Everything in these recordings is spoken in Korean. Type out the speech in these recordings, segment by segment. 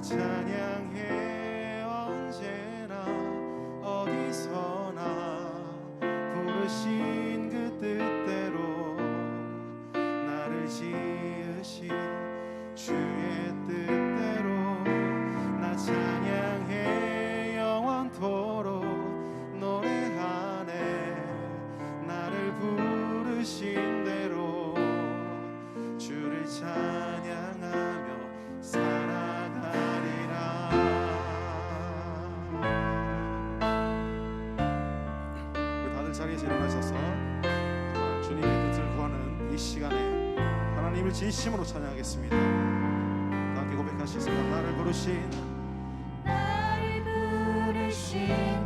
찬양해 언제나 어디서나 부르신 그 뜻대로 나를 지으신 주의 뜻대로 나 찬양해 영원토록 노래하네 나를 부르신 대로 주를 찬양하며 살아가리라. 우리 다들 자리에서 일어나셔서 정말 주님의 뜻을 구하는 이 시간에 하나님을 진심으로 찬양하겠습니다. 다 함께 고백하시겠습니다. 나를 부르신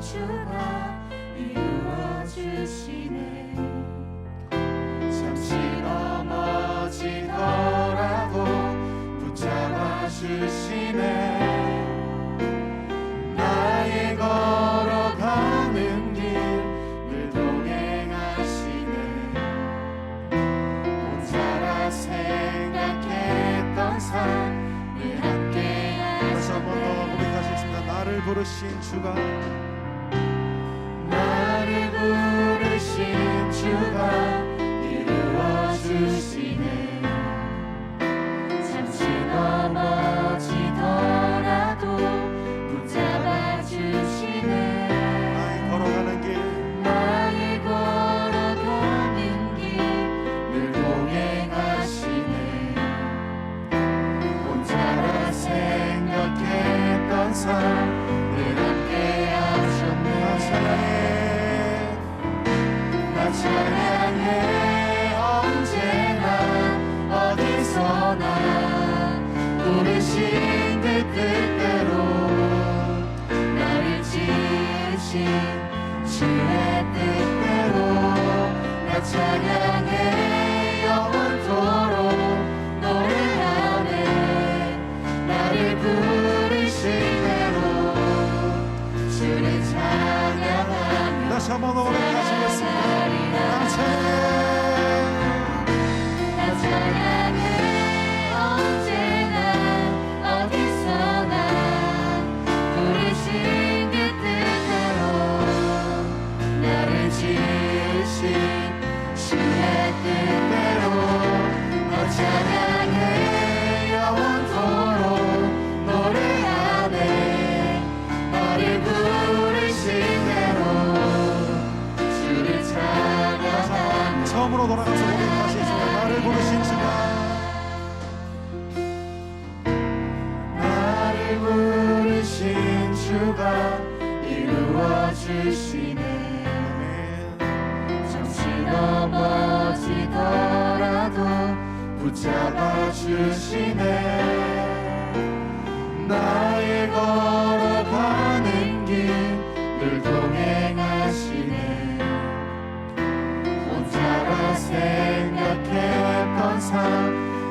주가 이루어주시네. 잠시 넘어지더라도 붙잡아주시네. 나의 걸어가는 길 늘 동행하시네. 혼자라 생각했던 삶 늘 함께 다시 한 번 더 고백하시겠습니다. 나를 부르신 주가 부르신 주가 이루어주시네. 잠시 넘어지더라도 붙잡아주시네. 나의 걸어가는 길 늘 동행하시네. 혼자라 생각했던 삶 늘 함께 하셨네. 찬양해 언제나 어디서나 부르신 그 뜻대로 나를 지으신 주의 뜻대로 나 찬양해 영원토록 노래하네. 나를 부르신 대로 주를 찬양하며 다시 한번 고백하시겠습니다. 나 찬양해 언제나 어디서나 부르신 그 뜻대로 나를 지으신 주의 뜻대로 나 찬양해 영원토록 노래하네. 나를 부르신 대로 주를 찬양하며 처음으로 돌아가서 고백하시겠습니다. 나를 부르신 주가 나를 부르신 주가 이루어주시네. 잠시 넘어지더라도 붙잡아주시네. 나의 걸어가는 길 늘 동행하시네. 혼자라 생각했던 삶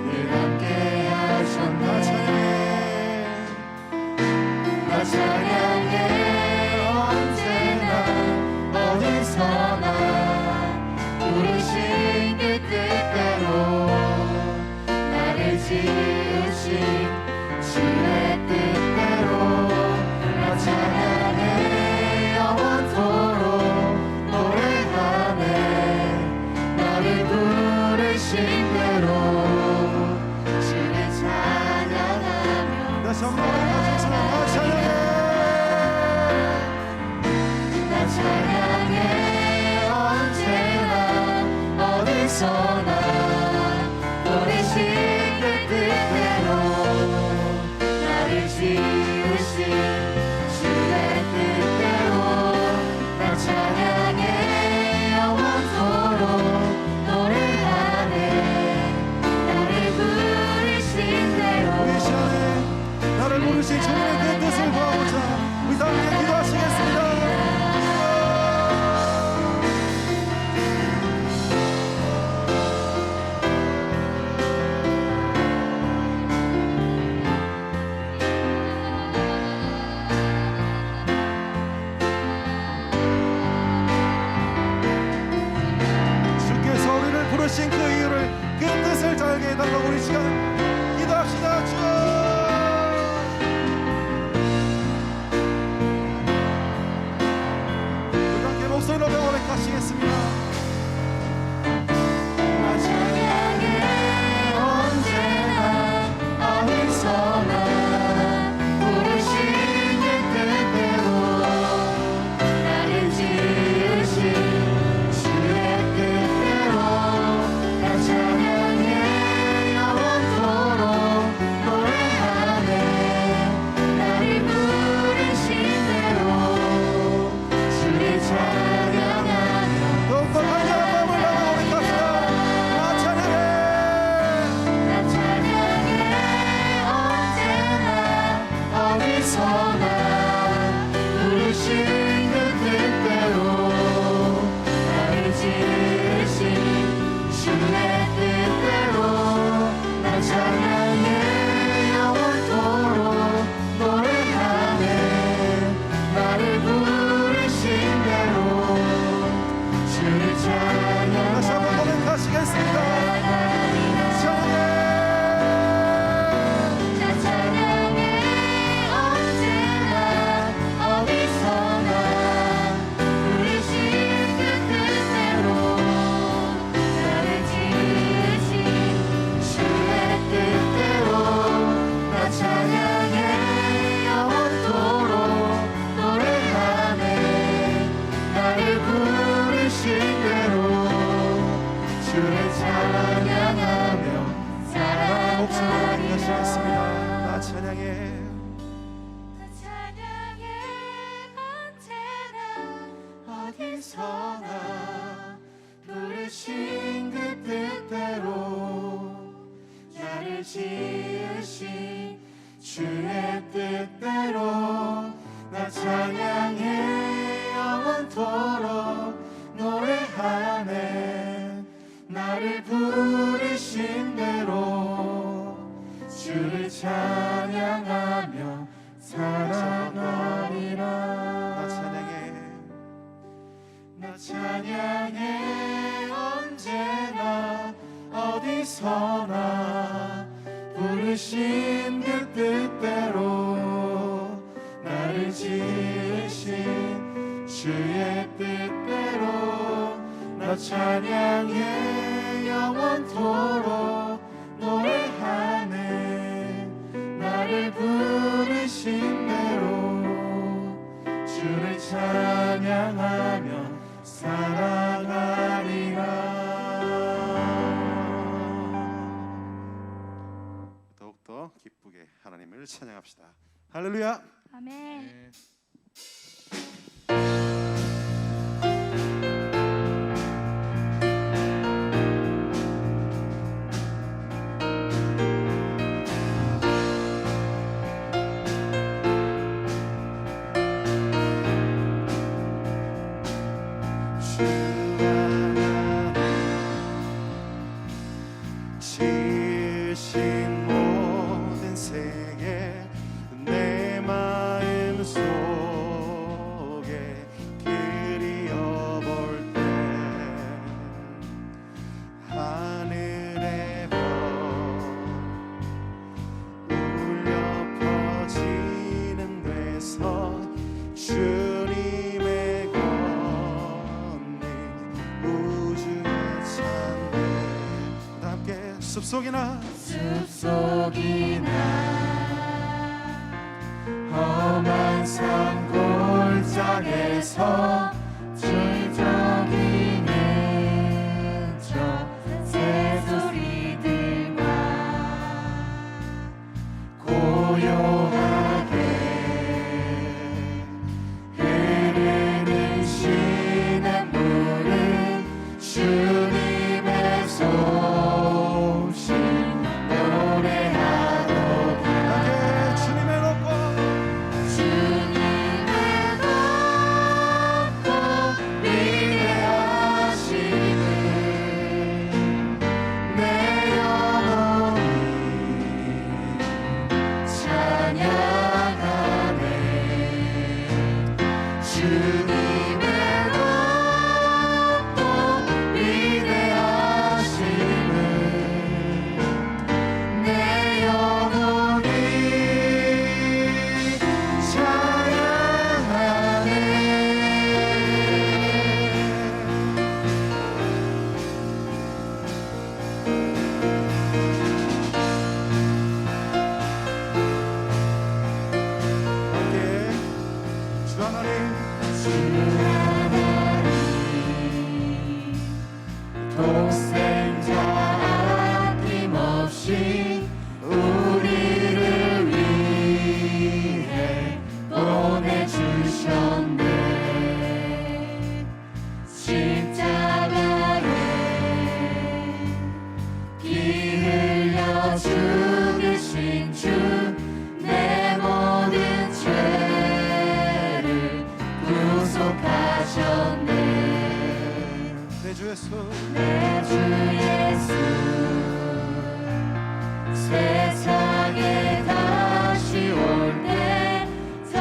늘 함께 하셨네. 나 찬양해 언제나 어디서나 부르신 그 뜻대로 나를 지으신 주의 뜻대로 나 찬양해 영원토록 노래하네. 나를 부르신 대로 주를 찬양하며 다시 한번 고백하시겠습니다. 나 찬양해 언제나 어디서나 부르신 그 뜻대로 나를 지으신 주의 찬양하시겠습니다. 나 찬양해 어디서나 부르신 그 뜻대로 나를 지으신 주의 뜻대로 나 찬양해 영원토록 노래하네 나를 부르신 대로 주를 찬양하며 살아가리라 나 찬양해 언제나 어디서나 부르신 그 뜻대로 나를 지으신 주의 뜻대로 나 찬양해 영원토록 노래하네 나를 부르신 대로 주를 찬양하며 살아가리라. 더욱더 기쁘게 하나님을 찬양합시다. 할렐루야. 아멘. 지으신 모든 세계 내 마음 속에 그리어볼 때 하늘의 별 울려 퍼지는 데서 주님의 권능 우주의 찬양 다 함께 숲속이나 험한 산 골짜기에서 즐적이는 저 새소리들과 고요하게 흐르는 시냇물은 주님의 소식 노래하도다 함께 주님의 높고 위대하심을 내 영혼이 찬양하네 주님의 높고 위대하심을 내 영혼이 찬양하네 함께 주 하나님 독생자 아낌없이 우리를 위해 보내주셨네 십자가에 피 흘려 죽으신 주 내 모든 죄를 구속하셨네 내 주 예수 내 주 예수 세상에 다시 올 때 저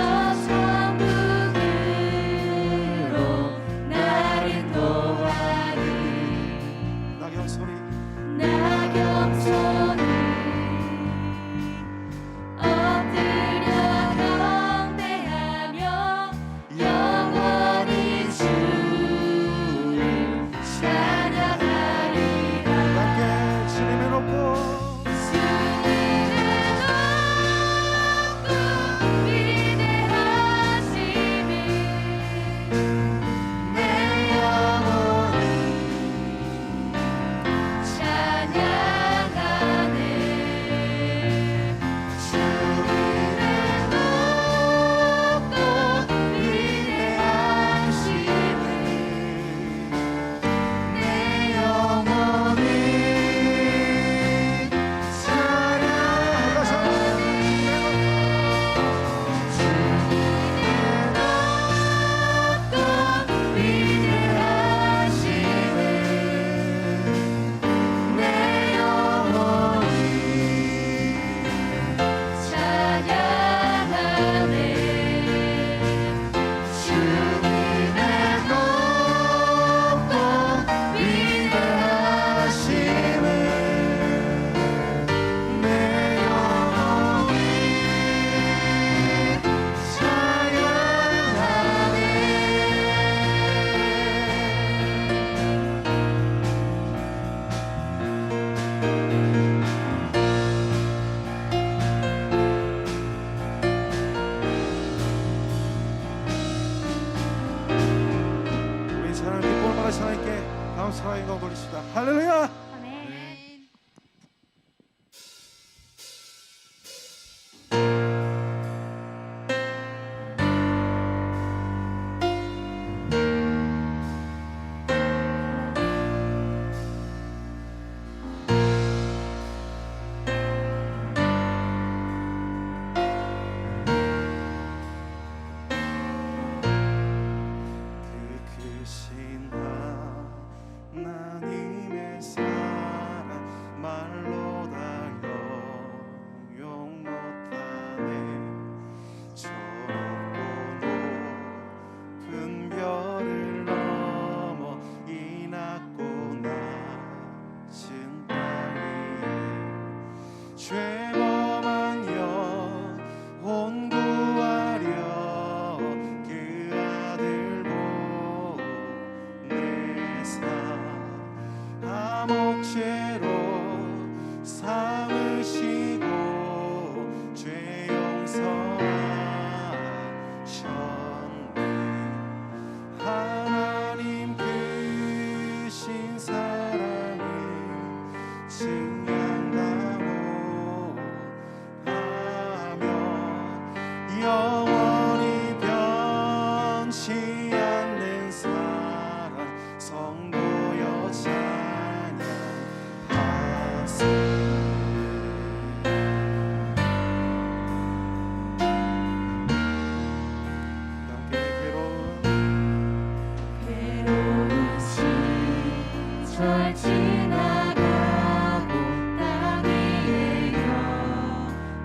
천국으로 날 인도하리 낙엽 소리 낙엽 소리 엎드려 경배하며 영원히 주를 찬양하리라 함께 주님의 높고 주님의 죄범한 영혼 구하려 그 아들 보내사 암흑죄로 삼으시고 죄 용서하셨네. 하나님 크신 사랑을 증명하며 영원히 변치 않는 사랑 성도여 찬양하세. 함께 괴로운 시절 지나가고 땅 위에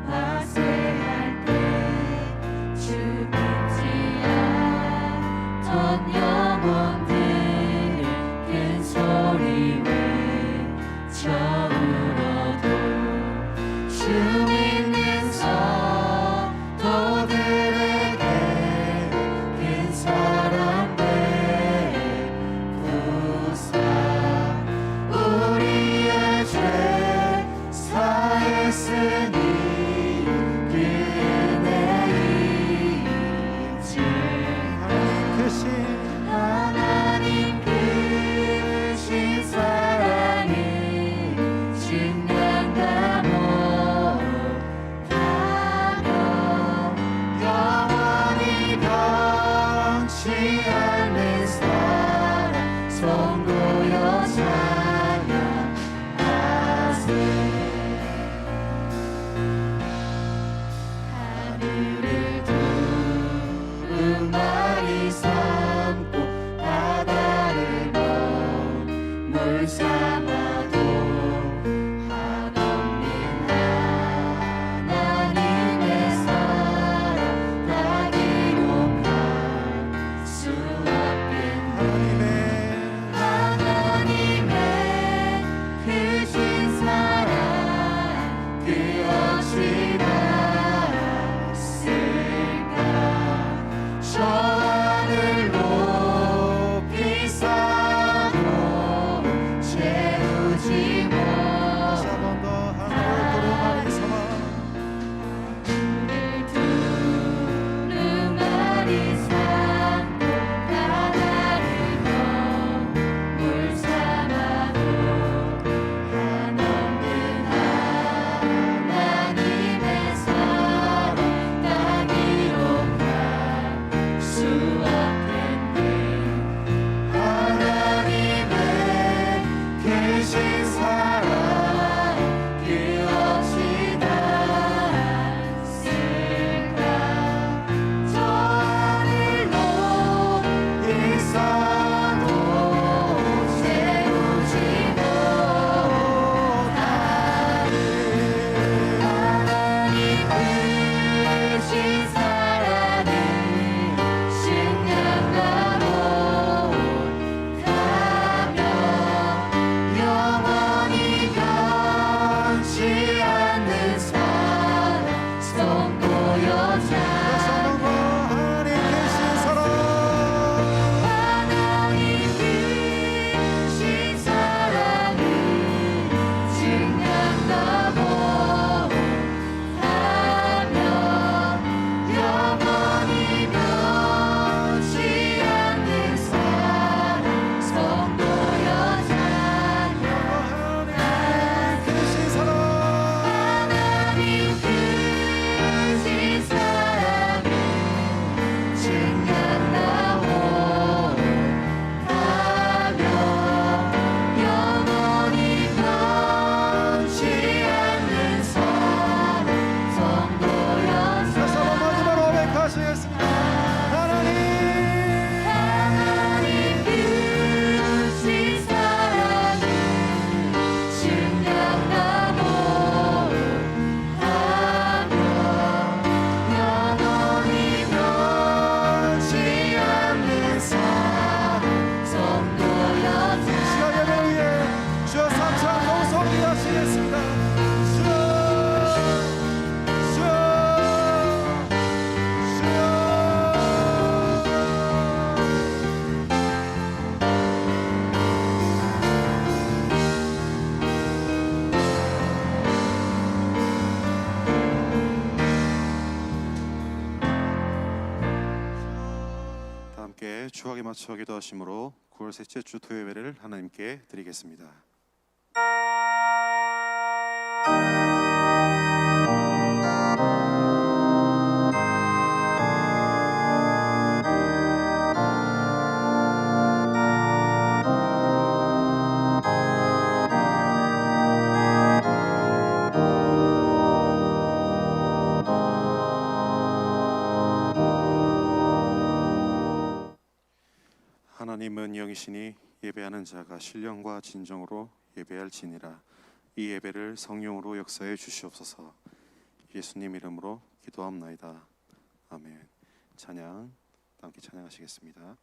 화세할 때 주 믿지 않던 영혼들 큰 소리 외쳐 울어도 주 믿는 성도들에게 큰 사랑 베푸사 우리의 죄 사했으니 그 은혜 잊지 하나님 크신 사랑을 증명하며 추억에 맞춰 기도하심으로 9월 셋째 주 토요 예배를 하나님께 드리겠습니다. 하나님은 영이시니 예배하는 자가 신령과 진정으로 예배할지니라. 이 예배를 성령으로 역사해 주시옵소서. 예수님 이름으로 기도합나이다. 아멘. 찬양 함께 찬양하시겠습니다.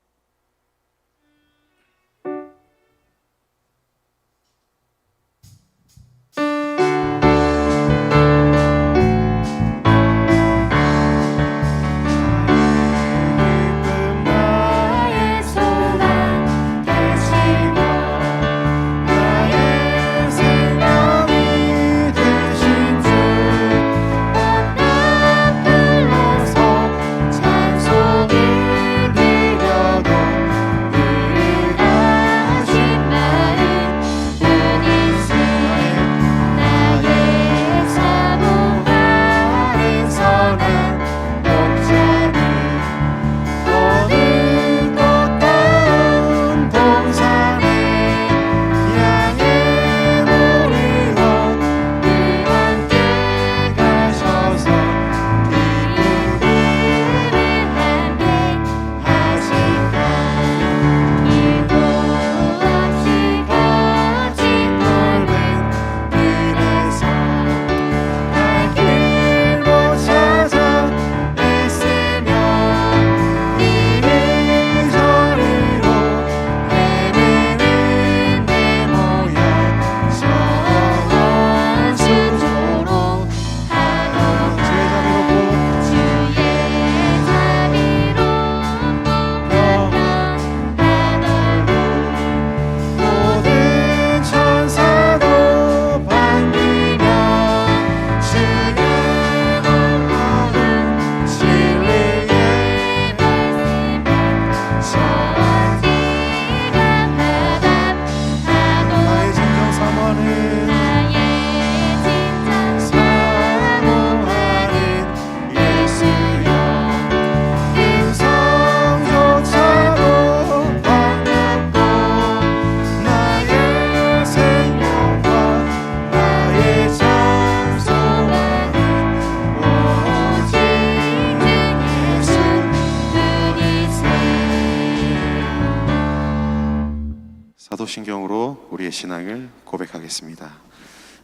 사도신경으로 우리의 신앙을 고백하겠습니다.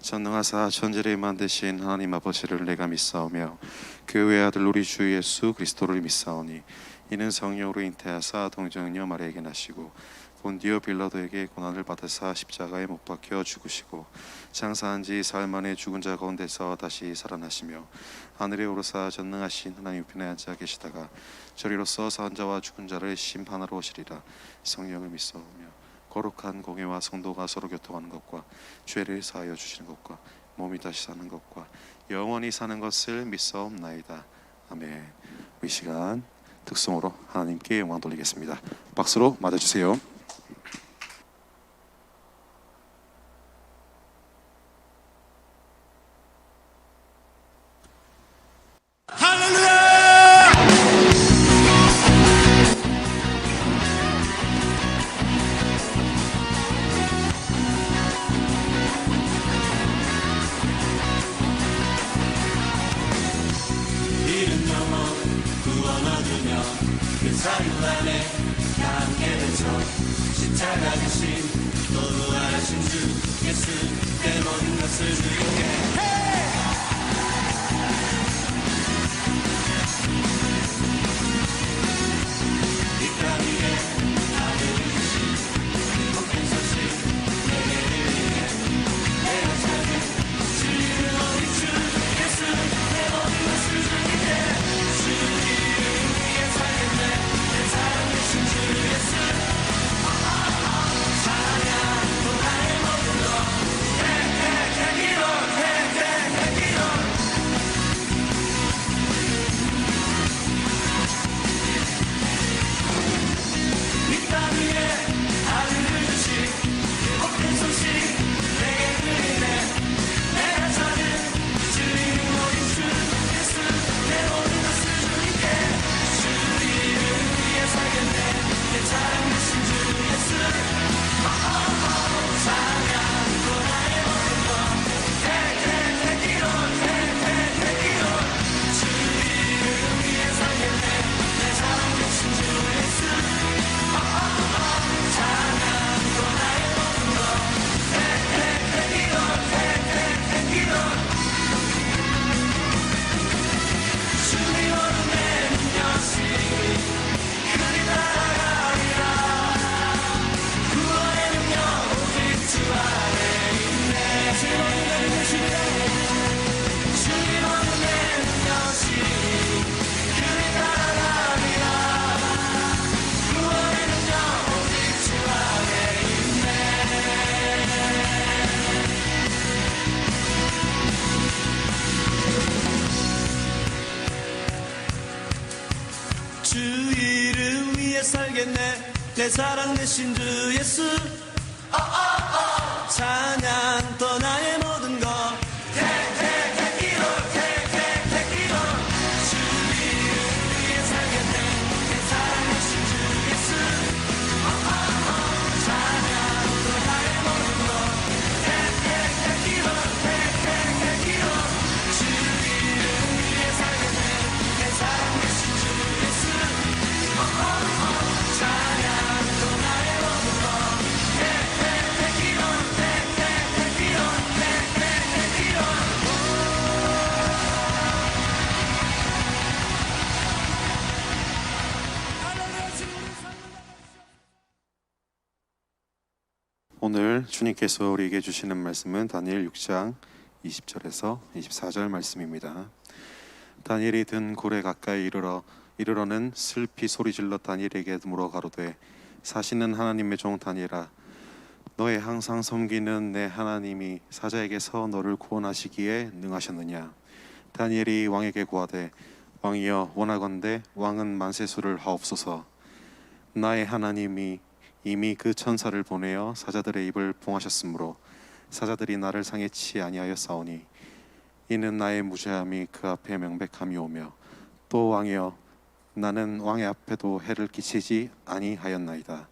전능하사 천지를 만드신 하나님 아버지를 내가 믿사오며 그 외아들 우리 주 예수 그리스도를 믿사오니 이는 성령으로 잉태하사 동정녀 마리아에게 나시고 본디오 빌라도에게 고난을 받으사 십자가에 못 박혀 죽으시고 장사한 지 사흘 만에 죽은 자 가운데서 다시 살아나시며 하늘에 오르사 전능하신 하나님 우편에 앉아 계시다가 저리로서 산 자와 죽은 자를 심판하러 오시리라. 성령을 믿사오며 거룩한 공회와 성도가 서로 교통하는 것과 죄를 사하여 주시는 것과 몸이 다시 사는 것과 영원히 사는 것을 믿사옵나이다. 아멘. 이 시간 특성으로 하나님께 영광 돌리겠습니다. 박수로 맞아주세요. 살겠네. 내 사랑 대신 주 예수. 찬양 떠나의 모든 것. Take it all, take it all. 주님을 위해 살겠네. 내 사랑 대신 주 예수. 찬양 떠나의 모든 것. Take it all, take it all. 주님을 위해 살겠네. 내 사랑 대신 주 예수. 찬양 떠나의 모든 것. Take it all, take it all, take it all. 오늘 주님께서 우리에게 주시는 말씀은 다니엘 6장 20절에서 24절 말씀입니다. 다니엘이 든 굴에 가까이 이르러는 슬피 소리질러 다니엘에게 물어 가로되, 사시는 하나님의 종 다니엘아, 너의 항상 섬기는 내 하나님이 사자에게서 너를 구원하시기에 능하셨느냐? 다니엘이 왕에게 구하되, 왕이여 원하건대 왕은 만세수를 하옵소서. 나의 하나님이 이미 그 천사를 보내어 사자들의 입을 봉하셨으므로 사자들이 나를 상해치 아니하였사오니 이는 나의 무죄함이 그 앞에 명백함이오며, 또 왕이여 나는 왕의 앞에도 해를 끼치지 아니하였나이다.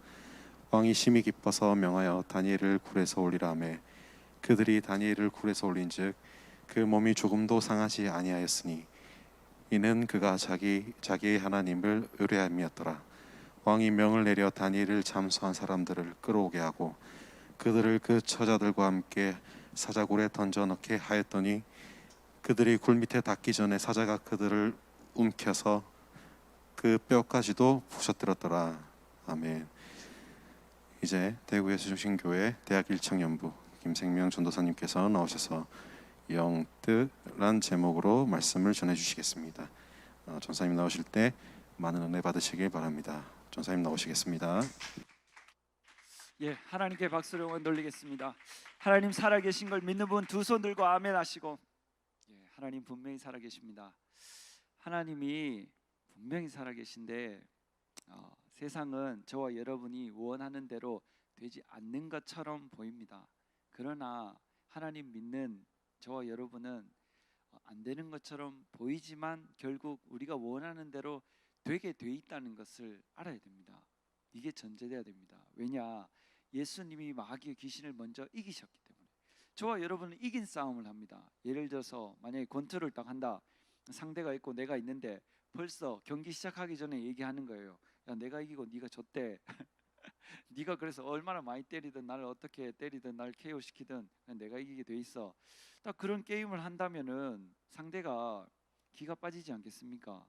왕이 심히 기뻐서 명하여 다니엘을 굴에서 올리라 하매 그들이 다니엘을 굴에서 올린즉 그 몸이 조금도 상하지 아니하였으니 이는 그가 자기의 하나님을 의뢰함이었더라. 왕이 명을 내려 다니엘을 잠수한 사람들을 끌어오게 하고 그들을 그 처자들과 함께 사자굴에 던져 넣게 하였더니 그들이 굴 밑에 닿기 전에 사자가 그들을 움켜서 그 뼈까지도 부셔뜨렸더라. 아멘. 이제 대구의 수중신교회 대학 1청년부 김생명 전도사님께서 나오셔서 영뜻란 제목으로 말씀을 전해주시겠습니다. 전사님 나오실 때 많은 은혜 받으시길 바랍니다. 전사님 나오시겠습니다. 예, 하나님께 박수를 한번 돌리겠습니다. 하나님 살아계신 걸 믿는 분 두 손 들고 아멘 하시고, 예, 하나님 분명히 살아계십니다. 하나님이 분명히 살아계신데 세상은 저와 여러분이 원하는 대로 되지 않는 것처럼 보입니다. 그러나 하나님 믿는 저와 여러분은 안 되는 것처럼 보이지만 결국 우리가 원하는 대로 되게 돼 있다는 것을 알아야 됩니다. 이게 전제돼야 됩니다. 왜냐? 예수님이 마귀의 귀신을 먼저 이기셨기 때문에. 저와 여러분은 이긴 싸움을 합니다. 예를 들어서 만약에 권투를 딱 한다. 상대가 있고 내가 있는데 벌써 경기 시작하기 전에 얘기하는 거예요. 야, 내가 이기고 네가 졌대. 네가 그래서 얼마나 많이 때리든 나를 어떻게 때리든 날 KO 시키든 내가 이기게 돼 있어. 딱 그런 게임을 한다면은 상대가 기가 빠지지 않겠습니까?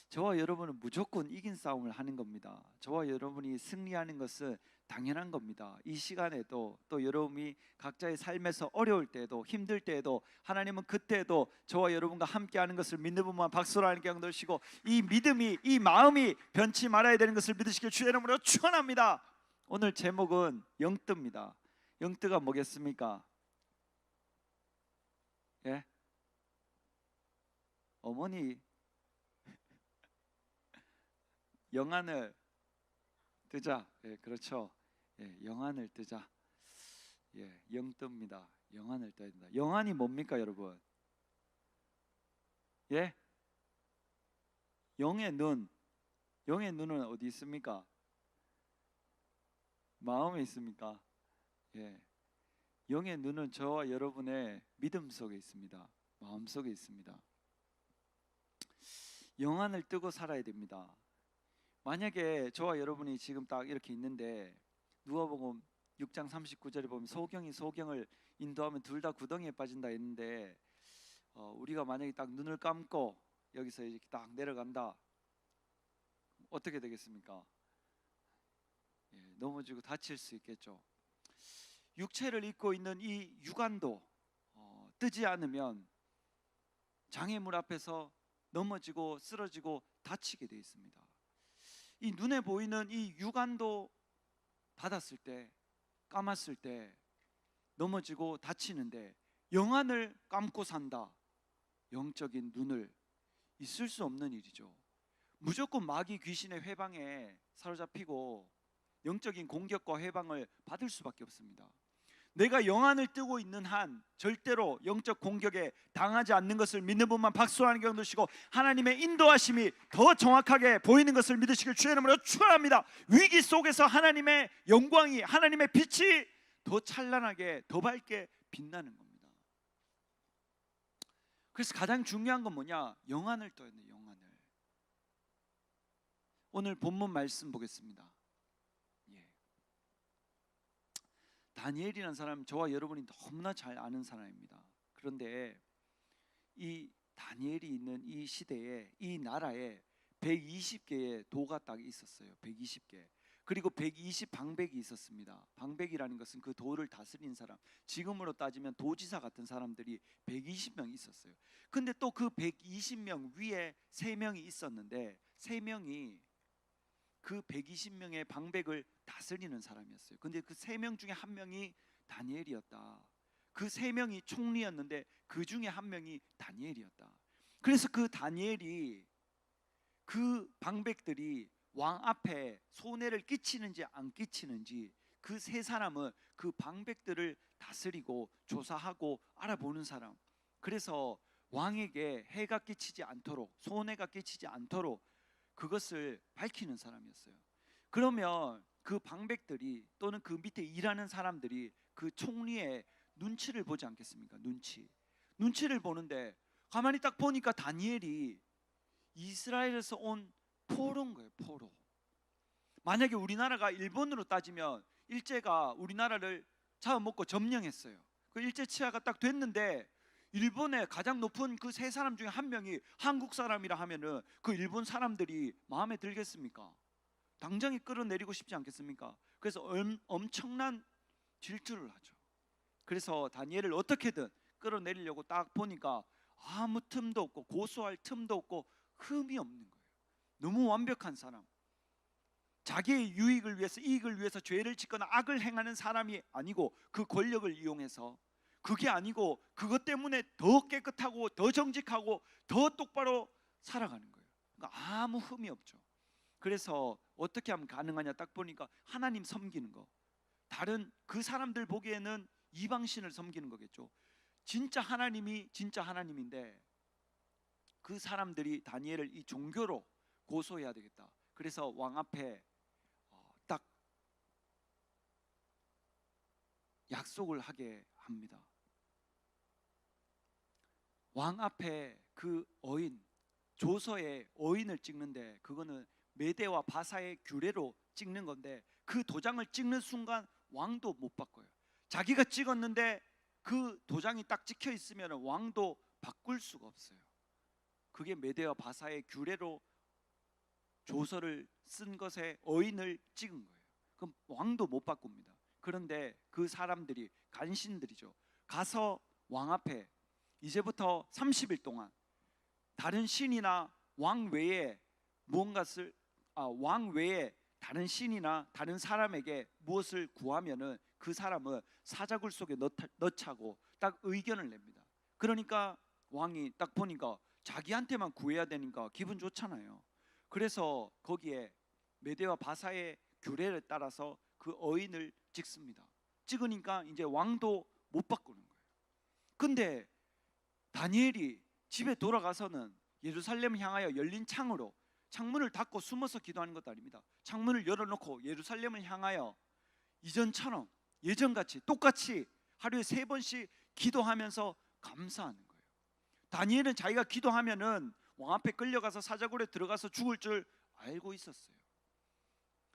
저와 여러분은 무조건 이긴 싸움을 하는 겁니다. 저와 여러분이 승리하는 것은 당연한 겁니다. 이 시간에도 또 여러분이 각자의 삶에서 어려울 때에도 힘들 때에도 하나님은 그때에도 저와 여러분과 함께하는 것을 믿는 분만 박수로 하나님께 영광 이 믿음이, 이 마음이 변치 말아야 되는 것을 믿으시길 주의 이름으로 축원합니다. 오늘 제목은 영뜨입니다. 영뜨가 뭐겠습니까? 예? 어머니 영안을 뜨자. 예, 그렇죠. 예, 영안을 뜨자. 예, 영뜹니다. 영안을 떠야 된다. 영안이 뭡니까, 여러분? 예? 영의 눈. 영의 눈은 어디 있습니까? 마음에 있습니까? 예. 영의 눈은 저와 여러분의 믿음 속에 있습니다. 마음 속에 있습니다. 영안을 뜨고 살아야 됩니다. 만약에 저와 여러분이 지금 딱 이렇게 있는데 누가복음 6장 39절에 보면 소경이 소경을 인도하면 둘 다 구덩이에 빠진다 했는데 우리가 만약에 딱 눈을 감고 여기서 이렇게 딱 내려간다. 어떻게 되겠습니까? 예, 넘어지고 다칠 수 있겠죠. 육체를 입고 있는 이 육안도 뜨지 않으면 장애물 앞에서 넘어지고 쓰러지고 다치게 되어 있습니다. 이 눈에 보이는 이 육안도 닫았을 때, 감았을 때 넘어지고 다치는데 영안을 감고 산다. 영적인 눈을 있을 수 없는 일이죠. 무조건 마귀 귀신의 회방에 사로잡히고 영적인 공격과 회방을 받을 수밖에 없습니다. 내가 영안을 뜨고 있는 한 절대로 영적 공격에 당하지 않는 것을 믿는 분만 박수하는 경우 드시고, 하나님의 인도하심이 더 정확하게 보이는 것을 믿으시길 주의 이름으로 축원합니다. 위기 속에서 하나님의 영광이, 하나님의 빛이 더 찬란하게, 더 밝게 빛나는 겁니다. 그래서 가장 중요한 건 뭐냐? 영안을 떠야 돼요. 영안을. 오늘 본문 말씀 보겠습니다. 다니엘이라는 사람, 저와 여러분이 너무나 잘 아는 사람입니다. 그런데 이 다니엘이 있는 이 시대에, 이 나라에 120개의 도가 딱 있었어요. 120개. 그리고 120 방백이 있었습니다. 방백이라는 것은 그 도를 다스리는 사람, 지금으로 따지면 도지사 같은 사람들이 120명 있었어요. 근데 또 그 120명 위에 3명이 있었는데, 3명이 그 120명의 방백을 다스리는 사람이었어요. 근데 그 3명 중에 한 명이 다니엘이었다. 그 3명이 총리였는데 그 중에 한 명이 다니엘이었다. 그래서 그 다니엘이, 그 방백들이 왕 앞에 손해를 끼치는지 안 끼치는지 그 3사람은 그 방백들을 다스리고 조사하고 알아보는 사람. 그래서 왕에게 해가 끼치지 않도록, 손해가 끼치지 않도록 그것을 밝히는 사람이었어요. 그러면 그 방백들이, 또는 그 밑에 일하는 사람들이 그 총리의 눈치를 보지 않겠습니까? 눈치를 보는데, 가만히 딱 보니까 다니엘이 이스라엘에서 온 포로인 거예요. 포로. 만약에 우리나라가 일본으로 따지면 일제가 우리나라를 잡아먹고 점령했어요. 그 일제 치하가 딱 됐는데, 일본의 가장 높은 그 3사람 중에 한 명이 한국 사람이라 하면은 그 일본 사람들이 마음에 들겠습니까? 당장에 끌어내리고 싶지 않겠습니까? 그래서 엄청난 질투를 하죠. 그래서 다니엘을 어떻게든 끌어내리려고 딱 보니까 아무 틈도 없고, 고소할 틈도 없고, 흠이 없는 거예요. 너무 완벽한 사람, 자기의 유익을 위해서, 이익을 위해서 죄를 짓거나 악을 행하는 사람이 아니고, 그 권력을 이용해서, 그게 아니고 그것 때문에 더 깨끗하고 더 정직하고 더 똑바로 살아가는 거예요. 그러니까 아무 흠이 없죠. 그래서 어떻게 하면 가능하냐 딱 보니까 하나님 섬기는 거. 다른 그 사람들 보기에는 이방신을 섬기는 거겠죠. 진짜 하나님이 진짜 하나님인데, 그 사람들이 다니엘을 이 종교로 고소해야 되겠다. 그래서 왕 앞에 딱 약속을 하게 합니다. 왕 앞에 그 어인, 조서에 어인을 찍는데, 그거는 메대와 바사의 규례로 찍는 건데, 그 도장을 찍는 순간 왕도 못 바꿔요. 자기가 찍었는데 그 도장이 딱 찍혀 있으면 왕도 바꿀 수가 없어요. 그게 메대와 바사의 규례로 조서를 쓴 것에 어인을 찍은 거예요. 그럼 왕도 못 바꿉니다. 그런데 그 사람들이, 간신들이죠, 가서 왕 앞에 이제부터 30일 동안 다른 신이나 왕 외에 무언가를, 왕 외에 다른 신이나 다른 사람에게 무엇을 구하면은 그 사람은 사자굴 속에 넣자고 딱 의견을 냅니다. 그러니까 왕이 딱 보니까 자기한테만 구해야 되니까 기분 좋잖아요. 그래서 거기에 메대와 바사의 규례를 따라서 그 어인을 찍습니다. 찍으니까 이제 왕도 못 바꾸는 거예요. 근데 다니엘이 집에 돌아가서는 예루살렘을 향하여 열린 창으로, 창문을 닫고 숨어서 기도하는 것도 아닙니다. 창문을 열어놓고 예루살렘을 향하여 이전처럼, 예전같이 똑같이 하루에 3번씩 기도하면서 감사하는 거예요. 다니엘은 자기가 기도하면은 왕 앞에 끌려가서 사자굴에 들어가서 죽을 줄 알고 있었어요.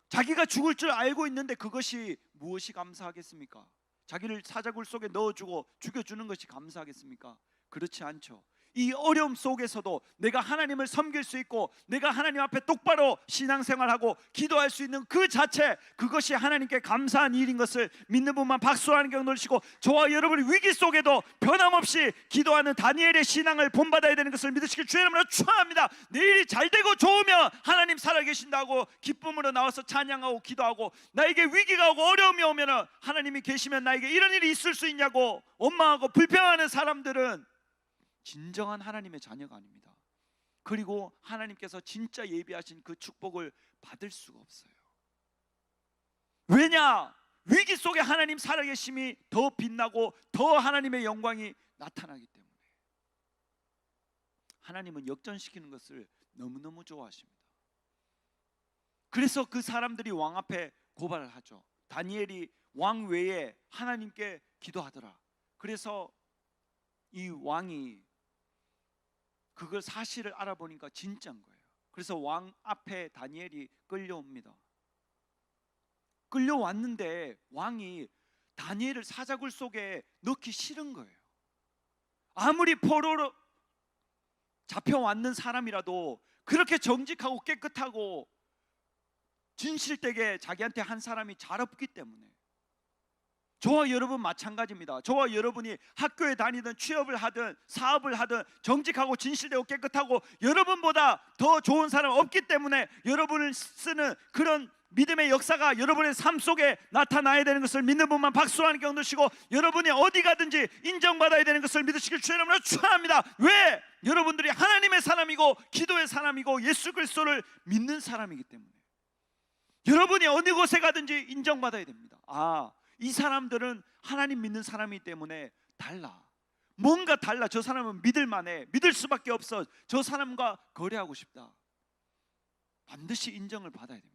자기가 죽을 줄 알고 있는데 그것이 무엇이 감사하겠습니까? 자기를 사자굴 속에 넣어주고 죽여주는 것이 감사하겠습니까? 그렇지 않죠. 이 어려움 속에서도 내가 하나님을 섬길 수 있고, 내가 하나님 앞에 똑바로 신앙생활하고 기도할 수 있는 그 자체, 그것이 하나님께 감사한 일인 것을 믿는 분만 박수하는 경우 넣으시고, 저와 여러분이 위기 속에도 변함없이 기도하는 다니엘의 신앙을 본받아야 되는 것을 믿으시길 주의 이름으로 축원합니다. 내일이 잘 되고 좋으면 하나님 살아계신다고 기쁨으로 나와서 찬양하고 기도하고, 나에게 위기가 오고 어려움이 오면 하나님이 계시면 나에게 이런 일이 있을 수 있냐고 원망하고 불평하는 사람들은 진정한 하나님의 자녀가 아닙니다. 그리고 하나님께서 진짜 예비하신 그 축복을 받을 수가 없어요. 왜냐? 위기 속에 하나님 살아계심이 더 빛나고 더 하나님의 영광이 나타나기 때문에. 하나님은 역전시키는 것을 너무너무 좋아하십니다. 그래서 그 사람들이 왕 앞에 고발을 하죠. 다니엘이 왕 외에 하나님께 기도하더라. 그래서 이 왕이 그걸 사실을 알아보니까 진짜인 거예요. 그래서 왕 앞에 다니엘이 끌려옵니다. 끌려왔는데 왕이 다니엘을 사자굴 속에 넣기 싫은 거예요. 아무리 포로로 잡혀왔는 사람이라도 그렇게 정직하고 깨끗하고 진실되게 자기한테 한 사람이 잘 없기 때문에. 저와 여러분 마찬가지입니다. 저와 여러분이 학교에 다니든 취업을 하든 사업을 하든 정직하고 진실되고 깨끗하고 여러분보다 더 좋은 사람 없기 때문에 여러분을 쓰는 그런 믿음의 역사가 여러분의 삶 속에 나타나야 되는 것을 믿는 분만 박수로 하나님께 얻으시고, 여러분이 어디 가든지 인정받아야 되는 것을 믿으시길 주의 이름으로 축원합니다. 왜? 여러분들이 하나님의 사람이고 기도의 사람이고 예수 그리스도를 믿는 사람이기 때문에. 여러분이 어느 곳에 가든지 인정받아야 됩니다. 이 사람들은 하나님 믿는 사람이기 때문에 달라. 뭔가 달라. 저 사람은 믿을만해. 믿을 수밖에 없어. 저 사람과 거래하고 싶다. 반드시 인정을 받아야 됩니다.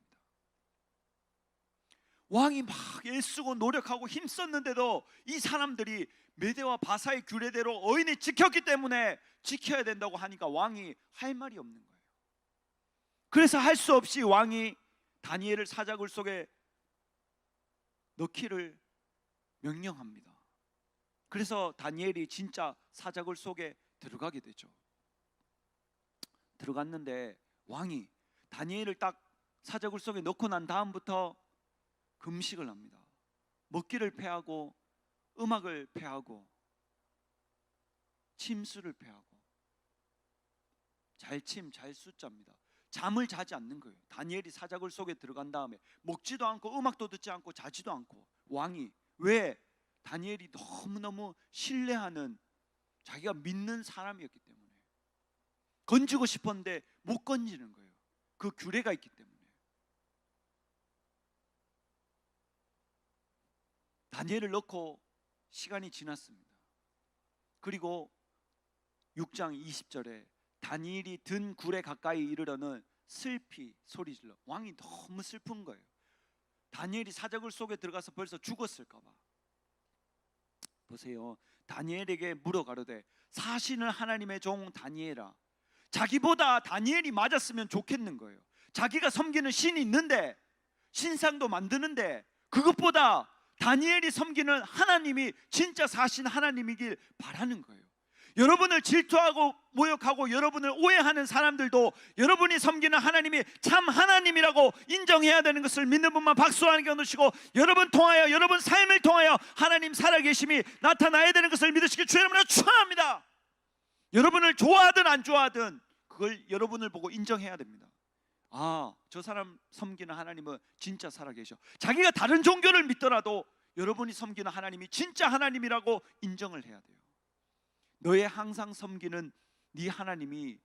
왕이 막 애쓰고 노력하고 힘썼는데도 이 사람들이 메대와 바사의 규례대로 어인이 지켰기 때문에 지켜야 된다고 하니까 왕이 할 말이 없는 거예요. 그래서 할 수 없이 왕이 다니엘을 사자굴 속에 넣기를 명령합니다. 그래서 다니엘이 진짜 사자굴 속에 들어가게 되죠. 들어갔는데 왕이 다니엘을 딱 사자굴 속에 넣고 난 다음부터 금식을 합니다. 먹기를 패하고 음악을 패하고 침수를 패하고 잘침 잘수자입니다. 잠을 자지 않는 거예요. 다니엘이 사자굴 속에 들어간 다음에 먹지도 않고 음악도 듣지 않고 자지도 않고. 왕이 왜? 다니엘이 너무너무 신뢰하는, 자기가 믿는 사람이었기 때문에. 건지고 싶었는데 못 건지는 거예요. 그 규례가 있기 때문에. 다니엘을 넣고 시간이 지났습니다. 그리고 6장 20절에 다니엘이 든 굴에 가까이 이르러는 슬피 소리질러. 왕이 너무 슬픈 거예요. 다니엘이 사자굴 속에 들어가서 벌써 죽었을까 봐. 보세요. 다니엘에게 물어가로되 사시는 하나님의 종 다니엘아, 자기보다 다니엘이 맞았으면 좋겠는 거예요. 자기가 섬기는 신이 있는데, 신상도 만드는데, 그것보다 다니엘이 섬기는 하나님이 진짜 사신 하나님이길 바라는 거예요. 여러분을 질투하고 모욕하고 여러분을 오해하는 사람들도 여러분이 섬기는 하나님이 참 하나님이라고 인정해야 되는 것을 믿는 분만 박수로 하나님께 얻으시고, 여러분 통하여, 여러분 삶을 통하여 하나님 살아계심이 나타나야 되는 것을 믿으시길 주의 이름으로 축원합니다. 여러분을 좋아하든 안 좋아하든 그걸 여러분을 보고 인정해야 됩니다. 저 사람 섬기는 하나님은 진짜 살아계셔. 자기가 다른 종교를 믿더라도 여러분이 섬기는 하나님이 진짜 하나님이라고 인정을 해야 돼요. 너의 항상 섬기는 네 하나님이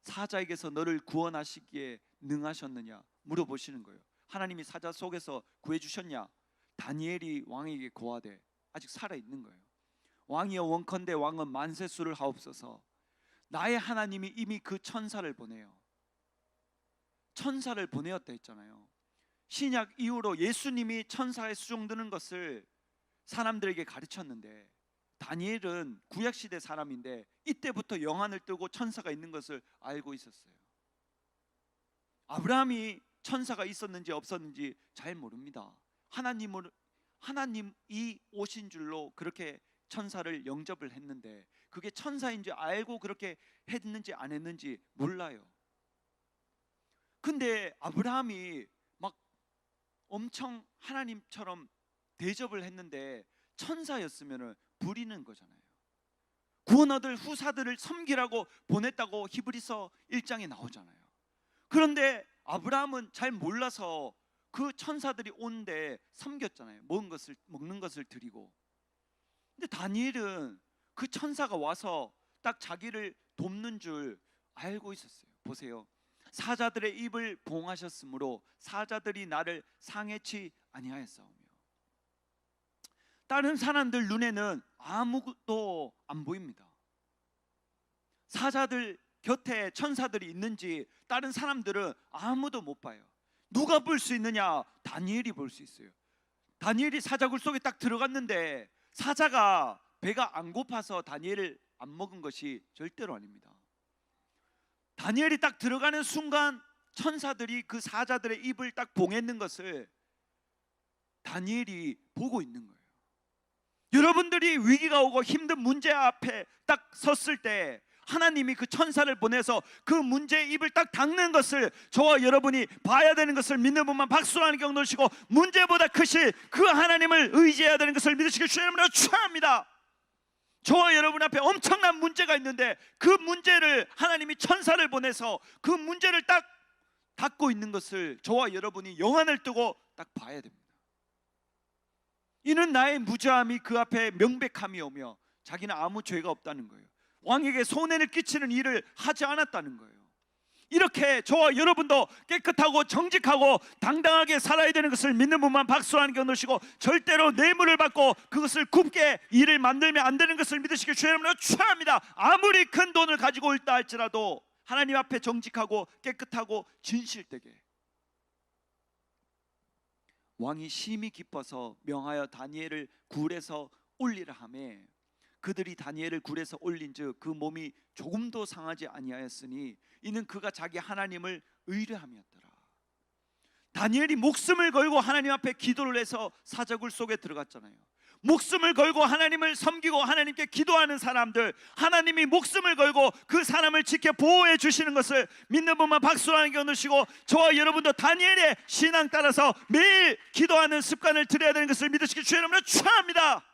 사자에게서 너를 구원하시기에 능하셨느냐 물어보시는 거예요. 하나님이 사자 속에서 구해주셨냐? 다니엘이 왕에게 고하되 아직 살아있는 거예요. 왕이여 원컨대 왕은 만세수를 하옵소서. 나의 하나님이 이미 그 천사를 보내요. 천사를 보내었다 했잖아요. 신약 이후로 예수님이 천사에 수종드는 것을 사람들에게 가르쳤는데, 다니엘은 구약시대 사람인데 이때부터 영안을 뜨고 천사가 있는 것을 알고 있었어요. 아브라함이 천사가 있었는지 없었는지 잘 모릅니다. 하나님이 오신 줄로 그렇게 천사를 영접을 했는데 그게 천사인 줄 알고 그렇게 했는지 안 했는지 몰라요. 근데 아브라함이 막 엄청 하나님처럼 대접을 했는데 천사였으면 부리는 거잖아요. 구원 얻을 후사들을 섬기라고 보냈다고 히브리서 1장에 나오잖아요. 그런데 아브라함은 잘 몰라서 그 천사들이 오는데 섬겼잖아요. 먹는 것을 드리고. 근데 다니엘은 그 천사가 와서 딱 자기를 돕는 줄 알고 있었어요. 보세요. 사자들의 입을 봉하셨으므로 사자들이 나를 상해치 아니하였사오며. 다른 사람들 눈에는 아무것도 안 보입니다. 사자들 곁에 천사들이 있는지 다른 사람들은 아무도 못 봐요. 누가 볼 수 있느냐? 다니엘이 볼 수 있어요. 다니엘이 사자굴 속에 딱 들어갔는데 사자가 배가 안 고파서 다니엘을 안 먹은 것이 절대로 아닙니다. 다니엘이 딱 들어가는 순간 천사들이 그 사자들의 입을 딱 봉했는 것을 다니엘이 보고 있는 거예요. 여러분들이 위기가 오고 힘든 문제 앞에 딱 섰을 때 하나님이 그 천사를 보내서 그 문제의 입을 딱 닦는 것을 저와 여러분이 봐야 되는 것을 믿는 분만 박수로 하는 경 놓으시고, 문제보다 크신 그 하나님을 의지해야 되는 것을 믿으시길 주의 이름으로 축원합니다. 저와 여러분 앞에 엄청난 문제가 있는데 그 문제를 하나님이 천사를 보내서 그 문제를 딱 닦고 있는 것을 저와 여러분이 영안을 뜨고 딱 봐야 됩니다. 이는 나의 무죄함이 그 앞에 명백함이 오며 자기는 아무 죄가 없다는 거예요. 왕에게 손해를 끼치는 일을 하지 않았다는 거예요. 이렇게 저와 여러분도 깨끗하고 정직하고 당당하게 살아야 되는 것을 믿는 분만 박수로 하는 경 놓으시고, 절대로 뇌물을 받고 그것을 굽게 일을 만들면 안 되는 것을 믿으시길 주의 이름으로 축원합니다. 아무리 큰 돈을 가지고 있다 할지라도 하나님 앞에 정직하고 깨끗하고 진실되게. 왕이 심히 기뻐서 명하여 다니엘을 굴에서 올리라 하매 그들이 다니엘을 굴에서 올린즉 그 몸이 조금도 상하지 아니하였으니 이는 그가 자기 하나님을 의뢰함이었더라. 다니엘이 목숨을 걸고 하나님 앞에 기도를 해서 사자굴 속에 들어갔잖아요. 목숨을 걸고 하나님을 섬기고 하나님께 기도하는 사람들, 하나님이 목숨을 걸고 그 사람을 지켜 보호해 주시는 것을 믿는 분만 박수로 하는 경 놓으시고, 저와 여러분도 다니엘의 신앙 따라서 매일 기도하는 습관을 들여야 되는 것을 믿으시길 주의 이름으로 축원합니다.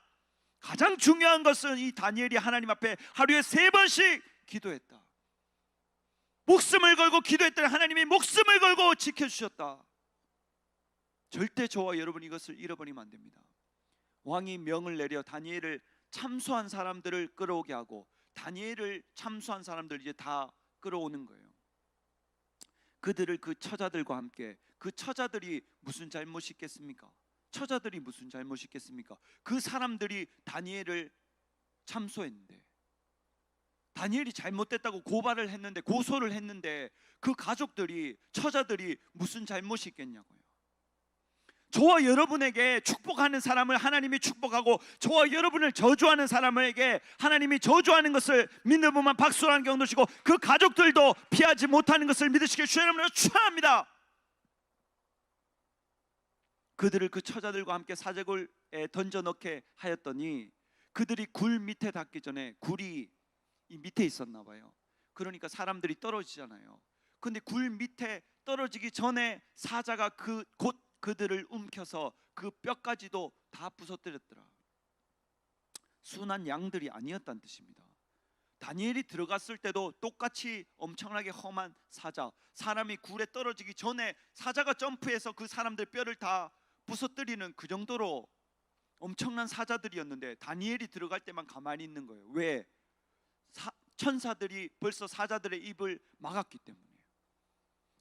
가장 중요한 것은 이 다니엘이 하나님 앞에 하루에 3번씩 기도했다. 목숨을 걸고 기도했더니 하나님이 목숨을 걸고 지켜주셨다. 절대 저와 여러분 이것을 잃어버리면 안 됩니다. 왕이 명을 내려 다니엘을 참수한 사람들을 끌어오게 하고, 다니엘을 참수한 사람들 이제 다 끌어오는 거예요. 그들을 그 처자들과 함께, 그 처자들이 무슨 잘못이 있겠습니까? 처자들이 무슨 잘못이 있겠습니까? 그 사람들이 다니엘을 참소했는데, 다니엘이 잘못됐다고 고발을 했는데, 고소를 했는데 그 가족들이, 처자들이 무슨 잘못이 있겠냐고요. 저와 여러분에게 축복하는 사람을 하나님이 축복하고 저와 여러분을 저주하는 사람에게 하나님이 저주하는 것을 믿는 분만 박수로 하는 경 놓으시고, 그 가족들도 피하지 못하는 것을 믿으시길 주의 이름으로 축원합니다. 그들을 그 처자들과 함께 사자굴에 던져넣게 하였더니 그들이 굴 밑에 닿기 전에, 굴이 이 밑에 있었나 봐요. 그러니까 사람들이 떨어지잖아요. 근데 굴 밑에 떨어지기 전에 사자가 곧 그들을 움켜서 그 뼈까지도 다 부서뜨렸더라. 순한 양들이 아니었다는 뜻입니다. 다니엘이 들어갔을 때도 똑같이 엄청나게 험한 사자, 사람이 굴에 떨어지기 전에 사자가 점프해서 그 사람들 뼈를 다 부서뜨리는 그 정도로 엄청난 사자들이었는데 다니엘이 들어갈 때만 가만히 있는 거예요. 왜? 천사들이 벌써 사자들의 입을 막았기 때문에.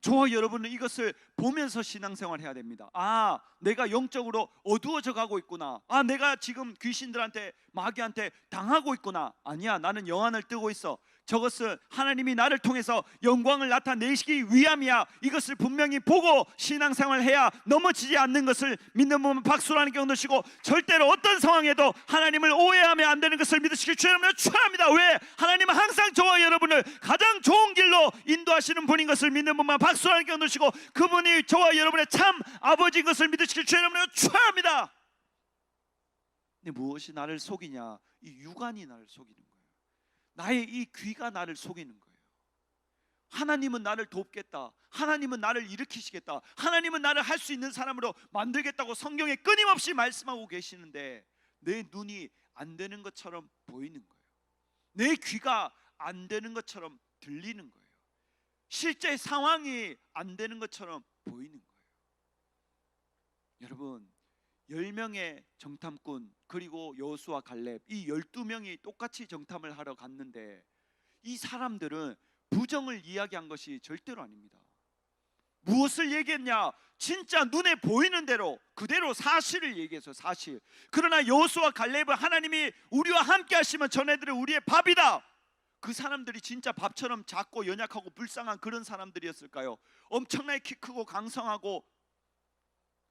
저와 여러분은 이것을 보면서 신앙생활 해야 됩니다. 아, 내가 영적으로 어두워져 가고 있구나. 아, 내가 지금 귀신들한테, 마귀한테 당하고 있구나. 아니야, 나는 영안을 뜨고 있어. 저것은 하나님이 나를 통해서 영광을 나타내시기 위함이야. 이것을 분명히 보고 신앙생활을 해야 넘어지지 않는 것을 믿는 분은 박수로 하는 경 놓으시고, 절대로 어떤 상황에도 하나님을 오해하면 안 되는 것을 믿으시길 주의 이름으로 축원합니다. 왜? 하나님은 항상 저와 여러분을 가장 좋은 길로 인도하시는 분인 것을 믿는 분만 박수로 하는 경 놓으시고, 그분이 저와 여러분의 참 아버지인 것을 믿으시길 주의 이름으로 축원합니다. 근데 무엇이 나를 속이냐? 이 육안이 나를 속이는 거예요. 나의 이 귀가 나를 속이는 거예요. 하나님은 나를 돕겠다, 하나님은 나를 일으키시겠다, 하나님은 나를 할 수 있는 사람으로 만들겠다고 성경에 끊임없이 말씀하고 계시는데 내 눈이 안 되는 것처럼 보이는 거예요. 내 귀가 안 되는 것처럼 들리는 거예요. 실제 상황이 안 되는 것처럼 보이는 거예요. 여러분, 10명의 정탐꾼 그리고 여호수아 갈렙, 이 12명이 똑같이 정탐을 하러 갔는데 이 사람들은 부정을 이야기한 것이 절대로 아닙니다. 무엇을 얘기했냐? 진짜 눈에 보이는 대로 그대로 사실을 얘기해서 사실. 그러나 여호수아 갈렙은 하나님이 우리와 함께 하시면 전애들은 우리의 밥이다. 그 사람들이 진짜 밥처럼 작고 연약하고 불쌍한 그런 사람들이었을까요? 엄청나게 키 크고 강성하고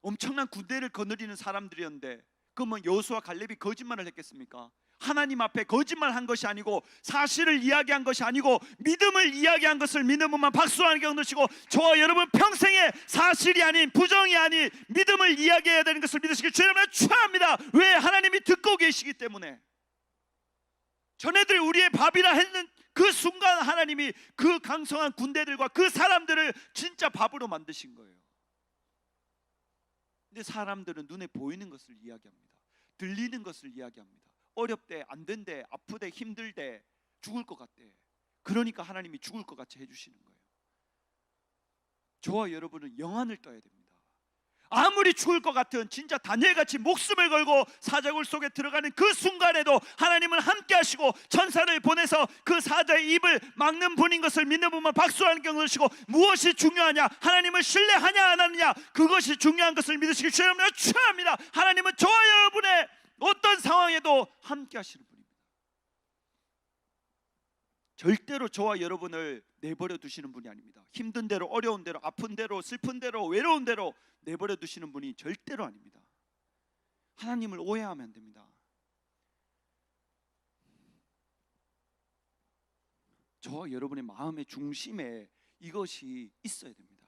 엄청난 군대를 거느리는 사람들이었는데, 그러면 여호수아 갈렙이 거짓말을 했겠습니까? 하나님 앞에 거짓말한 것이 아니고 사실을 이야기한 것이 아니고 믿음을 이야기한 것을 믿음만 박수하는 경우시고, 저와 여러분 평생에 사실이 아닌 부정이 아닌 믿음을 이야기해야 되는 것을 믿으시길 주의 이름으로 축원합니다. 왜? 하나님이 듣고 계시기 때문에. 전애들이 우리의 밥이라 했는 그 순간 하나님이 그 강성한 군대들과 그 사람들을 진짜 밥으로 만드신 거예요. 근데 사람들은 눈에 보이는 것을 이야기합니다. 들리는 것을 이야기합니다. 어렵대, 안 된대, 아프대, 힘들대, 죽을 것 같대. 그러니까 하나님이 죽을 것 같이 해주시는 거예요. 저와 여러분은 영안을 떠야 됩니다. 아무리 죽을 것 같은 진짜 다니엘같이 목숨을 걸고 사자굴 속에 들어가는 그 순간에도 하나님은 함께 하시고 천사를 보내서 그 사자의 입을 막는 분인 것을 믿는 분만 박수하는 경우시고, 무엇이 중요하냐? 하나님을 신뢰하냐 안 하느냐, 그것이 중요한 것을 믿으시길 주의 이름으로 축원합니다. 하나님은 저와 여러분의 어떤 상황에도 함께 하시는 분입니다. 절대로 저와 여러분을 내버려 두시는 분이 아닙니다. 힘든 대로, 어려운 대로, 아픈 대로, 슬픈 대로, 외로운 대로 내버려 두시는 분이 절대로 아닙니다. 하나님을 오해하면 안 됩니다. 저와 여러분의 마음의 중심에 이것이 있어야 됩니다.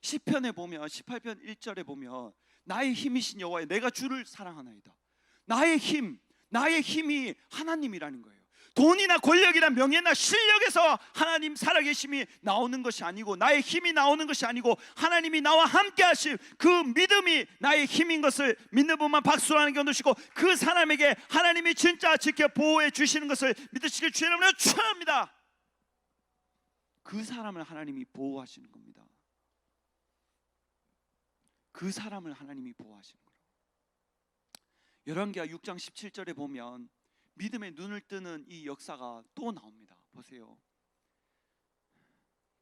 시편에 보면 18편 1절에 보면 나의 힘이신 여호와여 내가 주를 사랑하나이다. 나의 힘이 하나님이라는 거예요. 돈이나 권력이나 명예나 실력에서 하나님 살아계심이 나오는 것이 아니고, 나의 힘이 나오는 것이 아니고, 하나님이 나와 함께 하실 그 믿음이 나의 힘인 것을 믿는 분만 박수하는 경우시고, 그 사람에게 하나님이 진짜 지켜 보호해 주시는 것을 믿으시길 주의 이름으로 축원합니다. 그 사람을 하나님이 보호하시는 겁니다. 그 사람을 하나님이 보호하시는 거예요. 열왕기하 6장 17절에 보면 믿음의 눈을 뜨는 이 역사가 또 나옵니다. 보세요.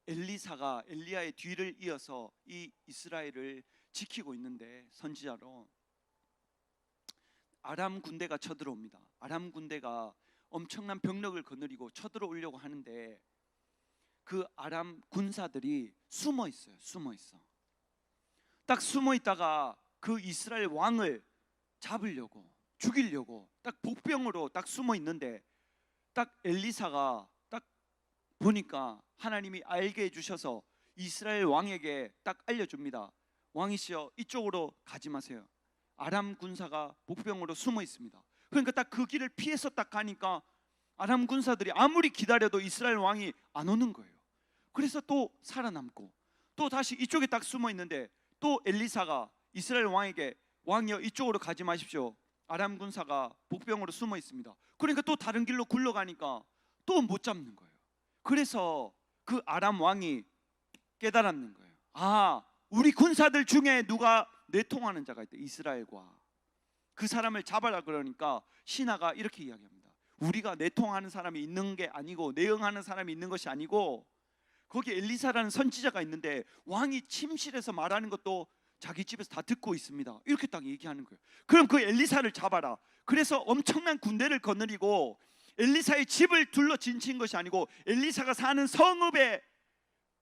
엘리사가 엘리야의 뒤를 이어서 이 이스라엘을 지키고 있는데, 선지자로 아람 군대가 쳐들어옵니다. 아람 군대가 엄청난 병력을 거느리고 쳐들어오려고 하는데, 그 아람 군사들이 숨어 있어요. 숨어 있어. 딱 숨어 있다가 그 이스라엘 왕을 잡으려고, 죽이려고 딱 복병으로 딱 숨어 있는데, 딱 엘리사가 딱 보니까 하나님이 알게 해주셔서 이스라엘 왕에게 딱 알려줍니다. 왕이시여, 이쪽으로 가지 마세요. 아람 군사가 복병으로 숨어 있습니다. 그러니까 딱 그 길을 피해서 딱 가니까 아람 군사들이 아무리 기다려도 이스라엘 왕이 안 오는 거예요. 그래서 또 살아남고, 또 다시 이쪽에 딱 숨어 있는데, 또 엘리사가 이스라엘 왕에게 왕이여 이쪽으로 가지 마십시오. 아람 군사가 복병으로 숨어 있습니다. 그러니까 또 다른 길로 굴러가니까 또 못 잡는 거예요. 그래서 그 아람 왕이 깨달았는 거예요. 아, 우리 군사들 중에 누가 내통하는 자가 있다. 이스라엘과 그 사람을 잡아라. 그러니까 신하가 이렇게 이야기합니다. 우리가 내통하는 사람이 있는 게 아니고, 내응하는 사람이 있는 것이 아니고, 거기 엘리사라는 선지자가 있는데 왕이 침실에서 말하는 것도 자기 집에서 다 듣고 있습니다. 이렇게 딱 얘기하는 거예요. 그럼 그 엘리사를 잡아라. 그래서 엄청난 군대를 거느리고 엘리사의 집을 둘러 진친 것이 아니고, 엘리사가 사는 성읍에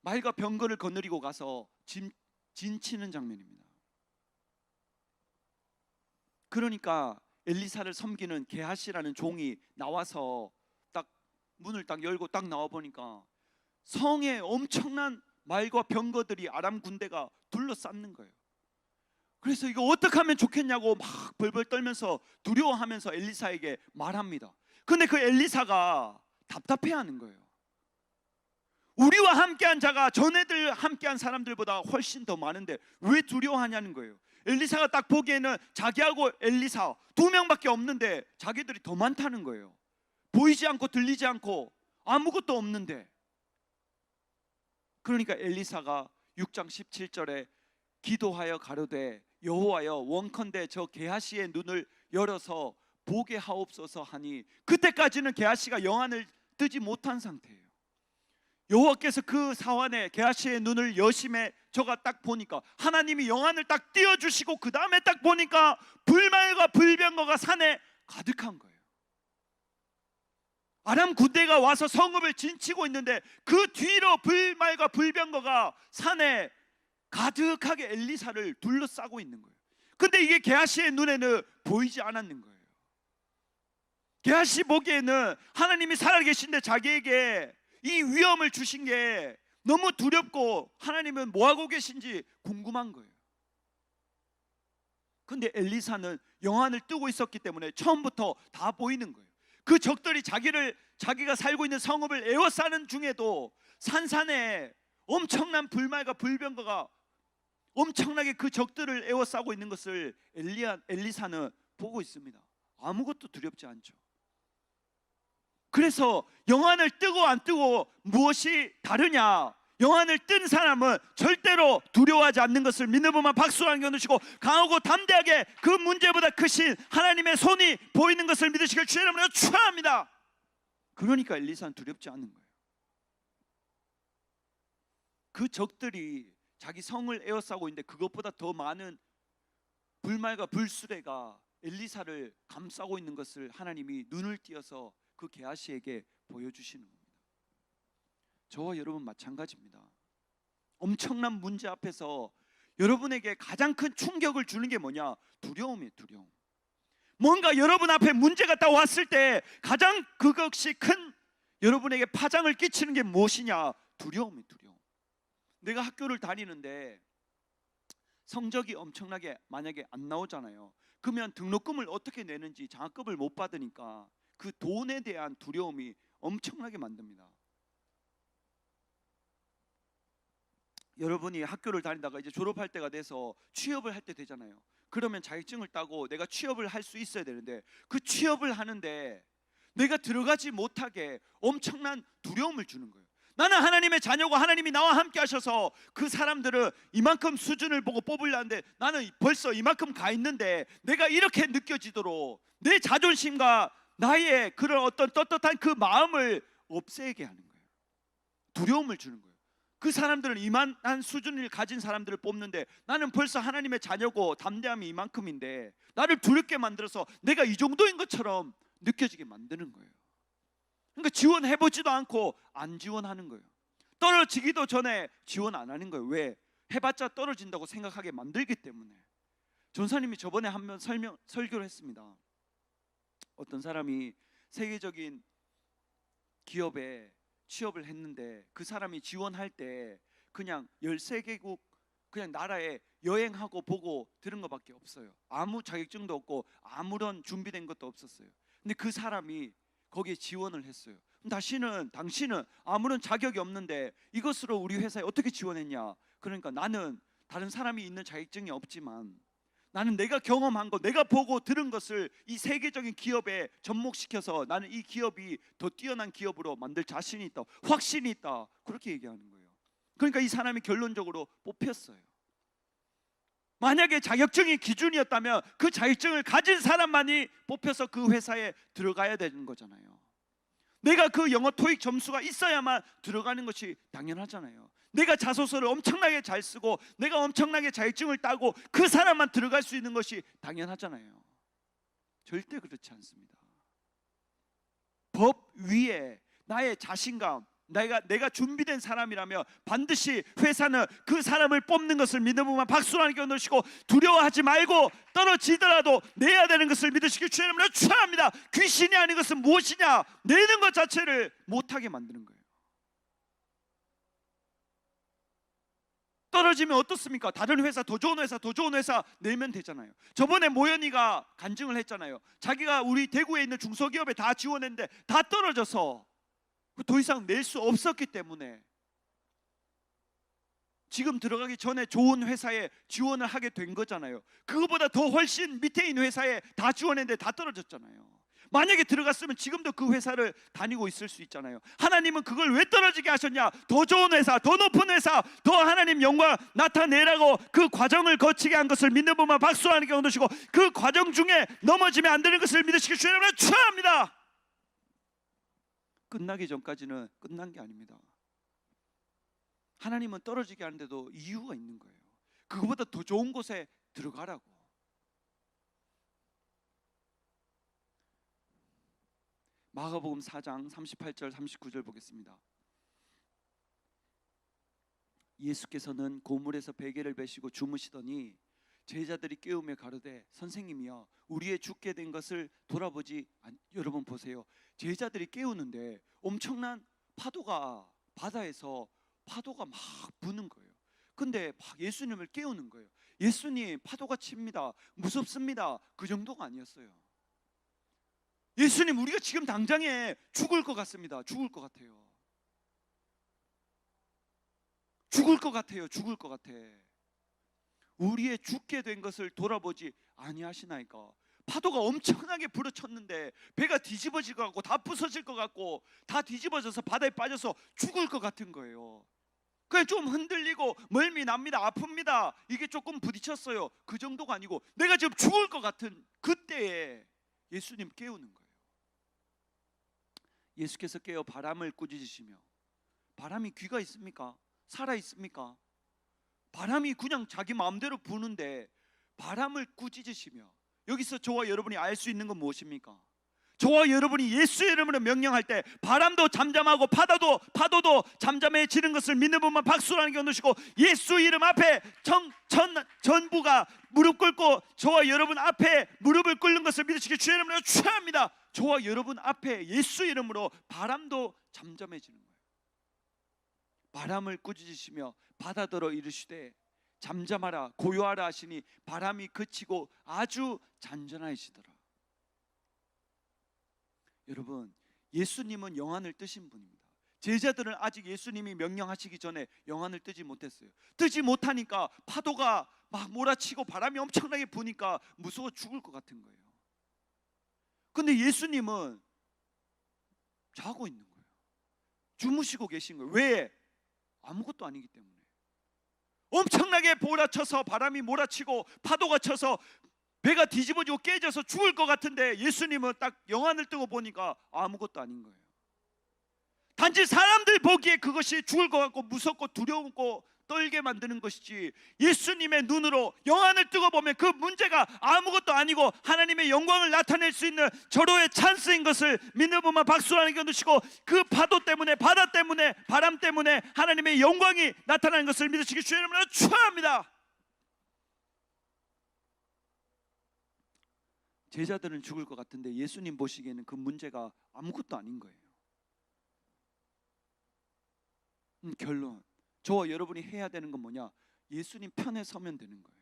말과 병거를 거느리고 가서 진치는 장면입니다. 그러니까 엘리사를 섬기는 게하시라는 종이 나와서 딱 문을 딱 열고 딱 나와 보니까 성에 엄청난 말과 병거들이 아람 군대가 둘러쌌는 거예요. 그래서 이거 어떻게 하면 좋겠냐고 막 벌벌 떨면서 두려워하면서 엘리사에게 말합니다. 근데 그 엘리사가 답답해하는 거예요. 우리와 함께한 자가 전에들 함께한 사람들보다 훨씬 더 많은데 왜 두려워하냐는 거예요. 엘리사가 딱 보기에는 자기하고 엘리사 2명밖에 없는데 자기들이 더 많다는 거예요. 보이지 않고 들리지 않고 아무것도 없는데. 그러니까 엘리사가 6장 17절에 기도하여 가로되 여호와여 원컨대 저 게하시의 눈을 열어서 보게 하옵소서 하니, 그때까지는 게하시가 영안을 뜨지 못한 상태예요. 여호와께서 그 사환의 게하시의 눈을 여심해 저가 딱 보니까 하나님이 영안을 딱 띄워주시고 그 다음에 딱 보니까 불말과 불병거가 산에 가득한 거예요. 아람 군대가 와서 성읍을 진치고 있는데 그 뒤로 불말과 불병거가 산에 가득하게 엘리사를 둘러싸고 있는 거예요. 근데 이게 게하시의 눈에는 보이지 않았는 거예요. 게하시 보기에는 하나님이 살아계신데 자기에게 이 위험을 주신 게 너무 두렵고 하나님은 뭐하고 계신지 궁금한 거예요. 근데 엘리사는 영안을 뜨고 있었기 때문에 처음부터 다 보이는 거예요. 그 적들이 자기가 살고 있는 성읍을 에워싸는 중에도 산산에 엄청난 불말과 불병거가 엄청나게 그 적들을 에워싸고 있는 것을 엘리사는 보고 있습니다. 아무것도 두렵지 않죠. 그래서 영안을 뜨고 안 뜨고 무엇이 다르냐? 영안을 뜬 사람은 절대로 두려워하지 않는 것을 믿는 분만 박수로 안겨놓으시고 강하고 담대하게 그 문제보다 크신 하나님의 손이 보이는 것을 믿으시길 주의 이름으로 축원합니다. 그러니까 엘리사는 두렵지 않는 거예요. 그 적들이 자기 성을 에워싸고 있는데 그것보다 더 많은 불말과 불수레가 엘리사를 감싸고 있는 것을 하나님이 눈을 띄어서 그 게하시에게 보여주시는 겁니다. 저와 여러분 마찬가지입니다. 엄청난 문제 앞에서 여러분에게 가장 큰 충격을 주는 게 뭐냐? 두려움이에요. 두려움. 뭔가 여러분 앞에 문제가 딱 왔을 때 가장 그것이 큰 여러분에게 파장을 끼치는 게 무엇이냐? 두려움이에요. 두려움. 내가 학교를 다니는데 성적이 엄청나게 만약에 안 나오잖아요. 그러면 등록금을 어떻게 내는지 장학금을 못 받으니까 그 돈에 대한 두려움이 엄청나게 만듭니다. 여러분이 학교를 다니다가 이제 졸업할 때가 돼서 취업을 할 때 되잖아요. 그러면 자격증을 따고 내가 취업을 할 수 있어야 되는데 그 취업을 하는데 내가 들어가지 못하게 엄청난 두려움을 주는 거예요. 나는 하나님의 자녀고 하나님이 나와 함께 하셔서 그 사람들은 이만큼 수준을 보고 뽑으려는데 나는 벌써 이만큼 가 있는데 내가 이렇게 느껴지도록 내 자존심과 나의 그런 어떤 떳떳한 그 마음을 없애게 하는 거예요. 두려움을 주는 거예요. 그 사람들은 이만한 수준을 가진 사람들을 뽑는데 나는 벌써 하나님의 자녀고 담대함이 이만큼인데 나를 두렵게 만들어서 내가 이 정도인 것처럼 느껴지게 만드는 거예요. 그러니까 지원해보지도 않고 안 지원하는 거예요. 떨어지기도 전에 지원 안 하는 거예요. 왜? 해봤자 떨어진다고 생각하게 만들기 때문에. 전사님이 저번에 한 번 설교를 했습니다. 어떤 사람이 세계적인 기업에 취업을 했는데 그 사람이 지원할 때 그냥 13개국 그냥 나라에 여행하고 보고 들은 것밖에 없어요. 아무 자격증도 없고 아무런 준비된 것도 없었어요. 근데 그 사람이 거기에 지원을 했어요. 당신은 아무런 자격이 없는데 이것으로 우리 회사에 어떻게 지원했냐? 그러니까 나는 다른 사람이 있는 자격증이 없지만 나는 내가 경험한 것, 내가 보고 들은 것을 이 세계적인 기업에 접목시켜서 나는 이 기업이 더 뛰어난 기업으로 만들 자신이 있다, 확신이 있다, 그렇게 얘기하는 거예요. 그러니까 이 사람이 결론적으로 뽑혔어요. 만약에 자격증이 기준이었다면 그 자격증을 가진 사람만이 뽑혀서 그 회사에 들어가야 되는 거잖아요. 내가 그 영어 토익 점수가 있어야만 들어가는 것이 당연하잖아요. 내가 자소서를 엄청나게 잘 쓰고 내가 엄청나게 자격증을 따고 그 사람만 들어갈 수 있는 것이 당연하잖아요. 절대 그렇지 않습니다. 법 위에 나의 자신감, 내가 준비된 사람이라면 반드시 회사는 그 사람을 뽑는 것을 믿음으로 박수로 하나님께 넣으시고 두려워하지 말고 떨어지더라도 내야 되는 것을 믿으시길 주의 이름으로 축원합니다. 귀신이 아닌 것은 무엇이냐? 내는 것 자체를 못하게 만드는 거예요. 떨어지면 어떻습니까? 다른 회사, 더 좋은 회사 내면 되잖아요. 저번에 모연이가 간증을 했잖아요. 자기가 우리 대구에 있는 중소기업에 다 지원했는데 다 떨어져서 더 이상 낼 수 없었기 때문에 지금 들어가기 전에 좋은 회사에 지원을 하게 된 거잖아요. 그거보다 더 훨씬 밑에 있는 회사에 다 지원했는데 다 떨어졌잖아요. 만약에 들어갔으면 지금도 그 회사를 다니고 있을 수 있잖아요. 하나님은 그걸 왜 떨어지게 하셨냐? 더 좋은 회사, 더 높은 회사, 더 하나님 영광 나타내라고 그 과정을 거치게 한 것을 믿는 분만 박수 하나님께 얻으시고 그 과정 중에 넘어지면 안 되는 것을 믿으시길 주의 이름으로 축원합니다. 끝나기 전까지는 끝난 게 아닙니다. 하나님은 떨어지게 하는데도 이유가 있는 거예요. 그거보다 더 좋은 곳에 들어가라고. 마가복음 4장 38절 39절 보겠습니다. 예수께서는 고물에서 베개를 베시고 주무시더니 제자들이 깨우며 가로되 선생님이여 우리의 죽게 된 것을 돌아보지 여러분 보세요. 제자들이 깨우는데 엄청난 파도가 바다에서 파도가 막 부는 거예요. 근데 막 예수님을 깨우는 거예요. 예수님 파도가 칩니다. 무섭습니다. 그 정도가 아니었어요. 예수님 우리가 지금 당장에 죽을 것 같습니다. 죽을 것 같아요. 죽을 것 같아요. 죽을 것 같아. 우리의 죽게 된 것을 돌아보지 아니하시나이까. 파도가 엄청나게 불어쳤는데 배가 뒤집어질 것 같고 다 부서질 것 같고 다 뒤집어져서 바다에 빠져서 죽을 것 같은 거예요. 그냥 좀 흔들리고 멀미 납니다. 아픕니다. 이게 조금 부딪혔어요. 그 정도가 아니고 내가 지금 죽을 것 같은 그때에 예수님 깨우는 거예요. 예수께서 깨어 바람을 꾸짖으시며, 바람이 귀가 있습니까? 살아 있습니까? 바람이 그냥 자기 마음대로 부는데 바람을 꾸짖으시며, 여기서 저와 여러분이 알 수 있는 건 무엇입니까? 저와 여러분이 예수의 이름으로 명령할 때 바람도 잠잠하고 파도도 잠잠해지는 것을 믿는 분만 박수로 하는 게 얻으시고, 예수 이름 앞에 전부가 무릎 꿇고 저와 여러분 앞에 무릎을 꿇는 것을 믿으시기 주의 이름으로 축원합니다. 저와 여러분 앞에 예수 이름으로 바람도 잠잠해지는 거예요. 바람을 꾸짖으시며 바다더러 이르시되 잠잠하라 고요하라 하시니 바람이 그치고 아주 잔잔하시더라. 여러분, 예수님은 영안을 뜨신 분입니다. 제자들은 아직 예수님이 명령하시기 전에 영안을 뜨지 못했어요. 뜨지 못하니까 파도가 막 몰아치고 바람이 엄청나게 부니까 무서워 죽을 것 같은 거예요. 근데 예수님은 자고 있는 거예요. 주무시고 계신 거예요. 왜? 아무것도 아니기 때문에. 엄청나게 몰아쳐서 바람이 몰아치고 파도가 쳐서 배가 뒤집어지고 깨져서 죽을 것 같은데 예수님은 딱 영안을 뜨고 보니까 아무것도 아닌 거예요. 단지 사람들 보기에 그것이 죽을 것 같고 무섭고 두려웠고 떨게 만드는 것이지, 예수님의 눈으로 영안을 뜨고 보면 그 문제가 아무것도 아니고 하나님의 영광을 나타낼 수 있는 절호의 찬스인 것을 믿는 분만 박수를 하는 게 얻으시고, 그 파도 때문에 바다 때문에 바람 때문에 하나님의 영광이 나타나는 것을 믿으시기 주의 이름으로 축원합니다. 제자들은 죽을 것 같은데 예수님 보시기에는 그 문제가 아무것도 아닌 거예요. 결론, 저와 여러분이 해야 되는 건 뭐냐? 예수님 편에 서면 되는 거예요.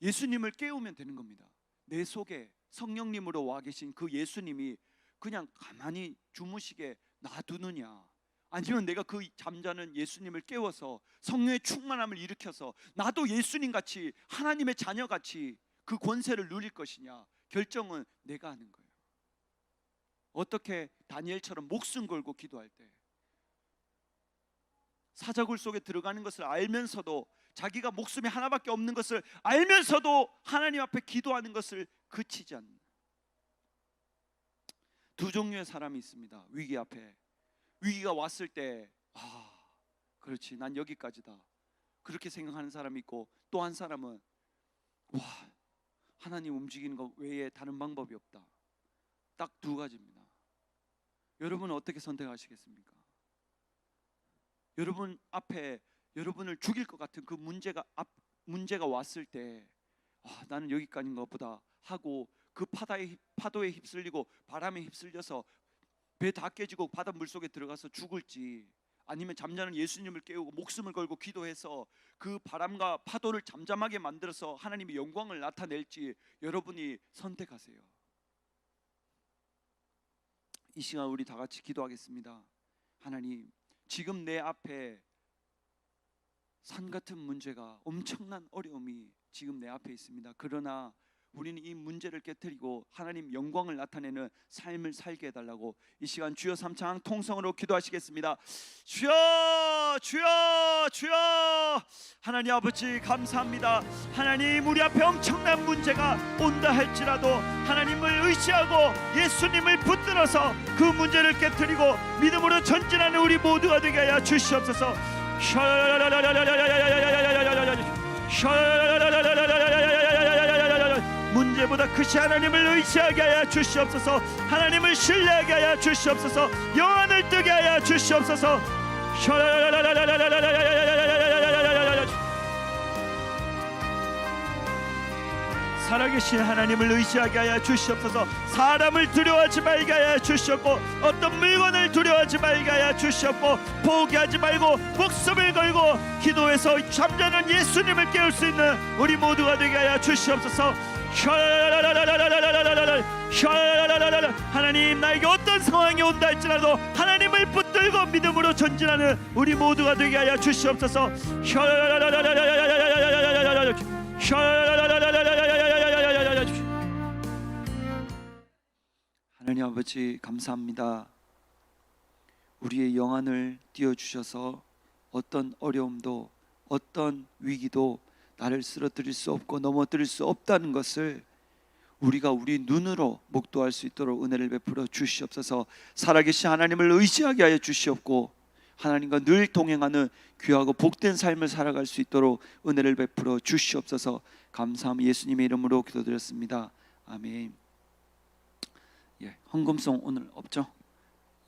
예수님을 깨우면 되는 겁니다. 내 속에 성령님으로 와 계신 그 예수님이 그냥 가만히 주무시게 놔두느냐, 아니면 내가 그 잠자는 예수님을 깨워서 성령의 충만함을 일으켜서 나도 예수님같이 하나님의 자녀같이 그 권세를 누릴 것이냐, 결정은 내가 하는 거예요. 어떻게 다니엘처럼 목숨 걸고 기도할 때 사자굴 속에 들어가는 것을 알면서도, 자기가 목숨이 하나밖에 없는 것을 알면서도 하나님 앞에 기도하는 것을 그치지 않는 두 종류의 사람이 있습니다. 위기 앞에, 위기가 왔을 때 그렇지, 난 여기까지다 그렇게 생각하는 사람이 있고, 또 한 사람은 하나님 움직이는 것 외에 다른 방법이 없다. 딱 두 가지입니다. 여러분은 어떻게 선택하시겠습니까? 여러분 앞에 여러분을 죽일 것 같은 그 문제가 왔을 때 나는 여기까지인가 보다 하고 그 파도에 휩쓸리고 바람에 휩쓸려서 배 다 깨지고 바다 물속에 들어가서 죽을지, 아니면 잠자는 예수님을 깨우고 목숨을 걸고 기도해서 그 바람과 파도를 잠잠하게 만들어서 하나님의 영광을 나타낼지 여러분이 선택하세요. 이 시간 우리 다 같이 기도하겠습니다. 하나님, 지금 내 앞에 산 같은 문제가, 엄청난 어려움이 지금 내 앞에 있습니다. 그러나 우리는 이 문제를 깨트리고 하나님 영광을 나타내는 삶을 살게 해달라고 이 시간 주여 삼창 통성으로 기도하시겠습니다. 주여, 주여, 주여. 하나님 아버지 감사합니다. 하나님, 우리 앞에 엄청난 문제가 온다 할지라도 하나님을 의지하고 예수님을 붙들어서 그 문제를 깨트리고 믿음으로 전진하는 우리 모두가 되게 하여 주시옵소서. 문제보다 크신 하나님을 의지하게 하여 주시옵소서. 하나님을 신뢰하게 하여 주시옵소서. 영안을 뜨게 하여 주시옵소서. 살아계신 하나님을 의지하게 하여 주시옵소서. 사람을 두려워하지 말게 하여 주시옵고 어떤 물건을 두려워하지 말게 하여 주시옵고 포기하지 말고 목숨을 걸고 기도해서 잠자는 예수님을 깨울 수 있는 우리 모두가 되게 하여 주시옵소서. 하나님, 나에게 어떤 상황이 온다 할지라도 하나님을 붙들고 믿음으로 전진하는 우리 모두가 되게 하여 주시옵소서. 하나님 아버지, 감사합니다. 우리의 영안을 띄워주셔서 어떤 어려움도 어떤 위기도 나를 쓰러뜨릴 수 없고 넘어뜨릴 수 없다는 것을 우리가 우리 눈으로 목도할 수 있도록 은혜를 베풀어 주시옵소서. 살아계신 하나님을 의지하게 하여 주시옵고 하나님과 늘 동행하는 귀하고 복된 삶을 살아갈 수 있도록 은혜를 베풀어 주시옵소서. 감사함 예수님의 이름으로 기도드렸습니다. 아멘. 헌금송 오늘 없죠?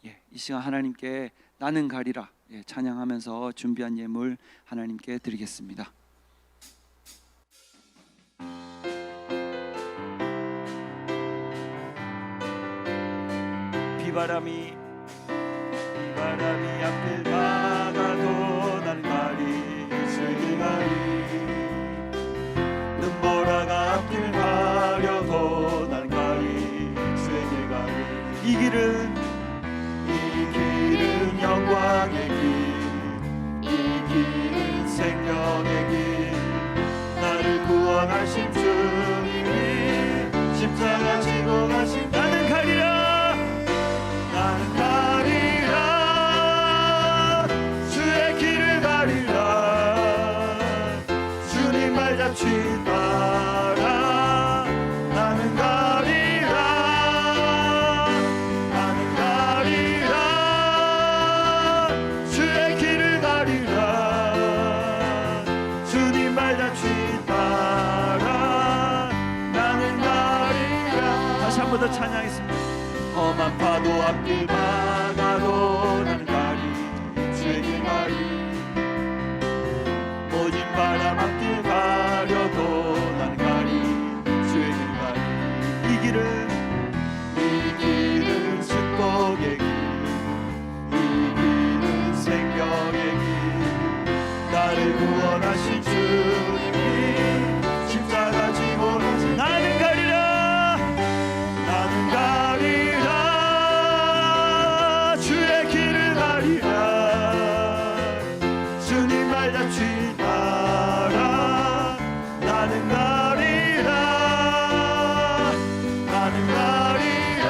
이 시간 하나님께 나는 가리라 찬양하면서 준비한 예물 하나님께 드리겠습니다. 비바람이 앞을 막아도 난 가리 주길 가리 눈보라가 앞길 가려도 난 가리 주길 가리 이 길은 영광의 길 이 길은 생명의 길 나를 구원하신 주님이 십자가 지고 가신 나는 가리라 나는 가리라 주의 길을 가리라 주님 말 잡지 마라 나는 가리라 나는 가리라 주의 길을 가리라 주님 말 잡지 마라 나는 가리라. 다시 한 번 더 찬양하겠습니다. 험한 파도 앞길 막아도 나는 가리 주의 길 가리 모진 바람 앞길 가려도 나는 가리 주의 길 가리 이 길은 축복의 길 이 길은 생명의 길 나를 구원하신 주님이 십자가 지고 가신 나는 가리라 나는 가리라 주의 길을 가리라 주님 말 잡지 마라 나는 가리라 나는 가리라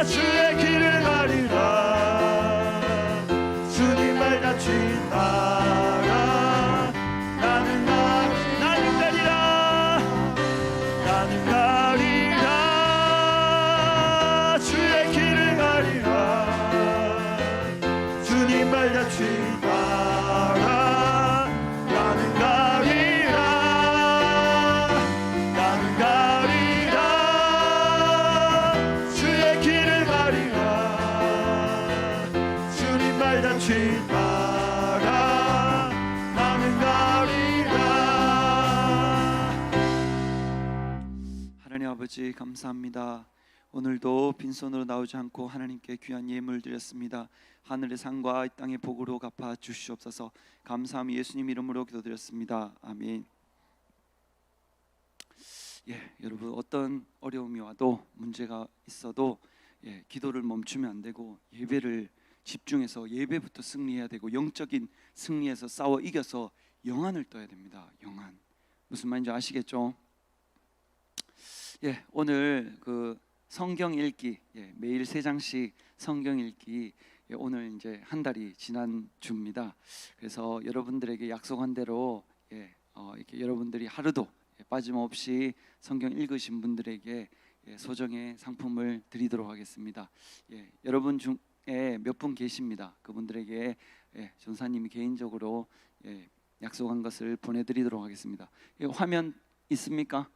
주의 길을 가리라 주님 말 잡지 마라 나는 가리라 나는 가리라 주의 길을 가리라 주님 말 잡지 마라 나는 가리라 나는 가리라 주의 길을 가리라 주님 말 잡지 마라 나는 가리라. 하나님 아버지, 감사합니다. 오늘도 빈손으로 나오지 않고 하나님께 귀한 예물 드렸습니다. 하늘의 상과 이 땅의 복으로 갚아 주시옵소서. 감사함 예수님 이름으로 기도드렸습니다. 아멘. 여러분, 어떤 어려움이 와도 문제가 있어도 기도를 멈추면 안 되고 예배를 집중해서 예배부터 승리해야 되고 영적인 승리에서 싸워 이겨서 영안을 떠야 됩니다. 영안. 무슨 말인지 아시겠죠? 오늘 그 성경 읽기 매일 3장씩 성경 읽기 오늘 이제 한 달이 지난 주입니다. 그래서 여러분들에게 약속한 대로 이렇게 여러분들이 하루도 빠짐없이 성경 읽으신 분들에게 소정의 상품을 드리도록 하겠습니다. 여러분 중 몇 분 계십니다. 그분들에게 전사님이 개인적으로 약속한 것을 보내드리도록 하겠습니다. 화면 있습니까?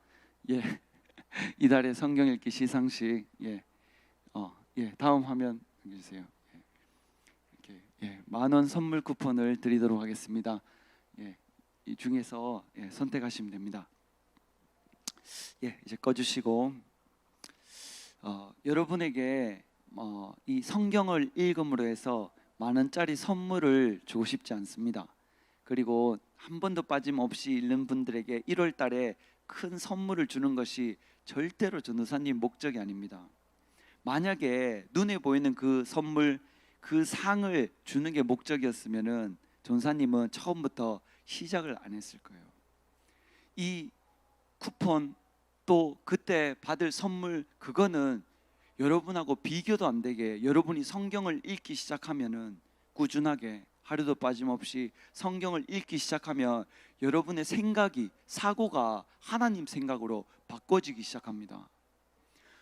이달의 성경 읽기 시상식 다음 화면 주세요. 이렇게 10,000원 선물 쿠폰을 드리도록 하겠습니다. 이 중에서 선택하시면 됩니다. 이제 꺼주시고 여러분에게 이 성경을 읽음으로 해서 10,000원짜리 선물을 주고 싶지 않습니다. 그리고 한 번도 빠짐없이 읽는 분들에게 1월 달에 큰 선물을 주는 것이 절대로 전도사님 목적이 아닙니다. 만약에 눈에 보이는 그 선물, 그 상을 주는 게 목적이었으면은 전사님은 처음부터 시작을 안 했을 거예요. 이 쿠폰 또 그때 받을 선물, 그거는 여러분하고 비교도 안 되게 여러분이 성경을 읽기 시작하면은 꾸준하게 하루도 빠짐없이 성경을 읽기 시작하면 여러분의 생각이, 사고가 하나님 생각으로 바꿔지기 시작합니다.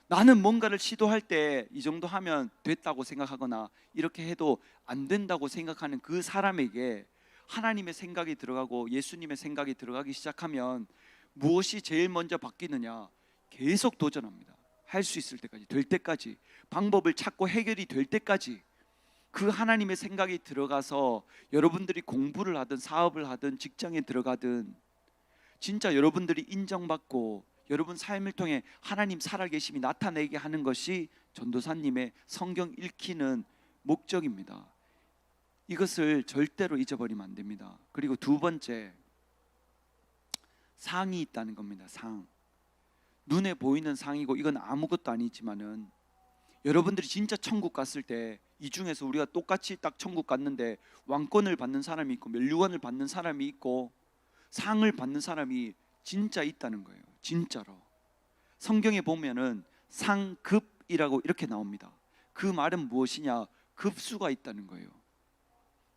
나는 뭔가를 시도할 때 이 정도 하면 됐다고 생각하거나 이렇게 해도 안 된다고 생각하는 그 사람에게 하나님의 생각이 들어가고 예수님의 생각이 들어가기 시작하면 무엇이 제일 먼저 바뀌느냐? 계속 도전합니다. 할 수 있을 때까지, 될 때까지, 방법을 찾고 해결이 될 때까지 그 하나님의 생각이 들어가서 여러분들이 공부를 하든 사업을 하든 직장에 들어가든 진짜 여러분들이 인정받고 여러분 삶을 통해 하나님 살아계심이 나타내게 하는 것이 전도사님의 성경 읽히는 목적입니다. 이것을 절대로 잊어버리면 안 됩니다. 그리고 두 번째, 상이 있다는 겁니다. 상. 눈에 보이는 상이고 이건 아무것도 아니지만은 여러분들이 진짜 천국 갔을 때 이 중에서 우리가 똑같이 딱 천국 갔는데 왕권을 받는 사람이 있고 면류관을 받는 사람이 있고 상을 받는 사람이 진짜 있다는 거예요. 진짜로. 성경에 보면은 상급이라고 이렇게 나옵니다. 그 말은 무엇이냐? 급수가 있다는 거예요.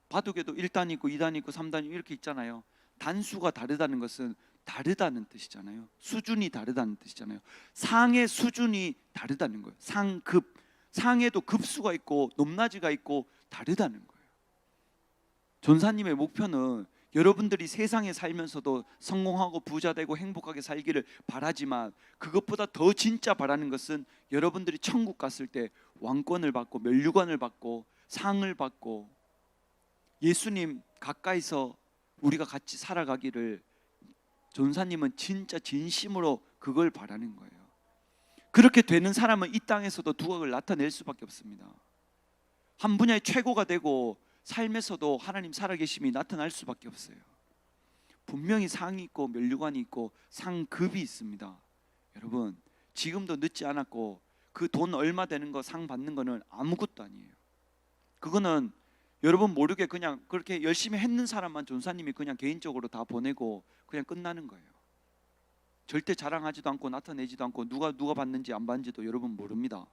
바둑에도 1단 있고 2단 있고 3단 이렇게 있잖아요. 단수가 다르다는 것은 다르다는 뜻이잖아요. 수준이 다르다는 뜻이잖아요. 상의 수준이 다르다는 거예요. 상급. 상에도 급수가 있고 높낮이가 있고 다르다는 거예요. 전사님의 목표는 여러분들이 세상에 살면서도 성공하고 부자 되고 행복하게 살기를 바라지만 그것보다 더 진짜 바라는 것은 여러분들이 천국 갔을 때 왕권을 받고 면류관을 받고 상을 받고 예수님 가까이서 우리가 같이 살아가기를 전사님은 진짜 진심으로 그걸 바라는 거예요. 그렇게 되는 사람은 이 땅에서도 두각을 나타낼 수밖에 없습니다. 한 분야의 최고가 되고 삶에서도 하나님 살아계심이 나타날 수밖에 없어요. 분명히 상이 있고 면류관이 있고 상급이 있습니다. 여러분 지금도 늦지 않았고 그 돈 얼마 되는 거 상 받는 거는 아무것도 아니에요. 그거는 여러분 모르게 그냥 그렇게 열심히 했는 사람만 전사님이 그냥 개인적으로 다 보내고 그냥 끝나는 거예요. 절대 자랑하지도 않고 나타내지도 않고 누가 받는지 안 받는지도 여러분 모릅니다.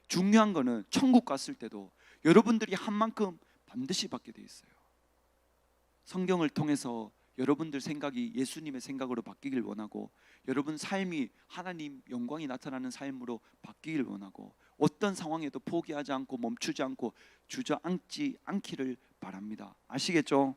중요한 거는 천국 갔을 때도 여러분들이 한 만큼 반드시 받게 돼 있어요. 성경을 통해서 여러분들 생각이 예수님의 생각으로 바뀌길 원하고 여러분 삶이 하나님 영광이 나타나는 삶으로 바뀌길 원하고 어떤 상황에도 포기하지 않고 멈추지 않고 주저앉지 않기를 바랍니다. 아시겠죠?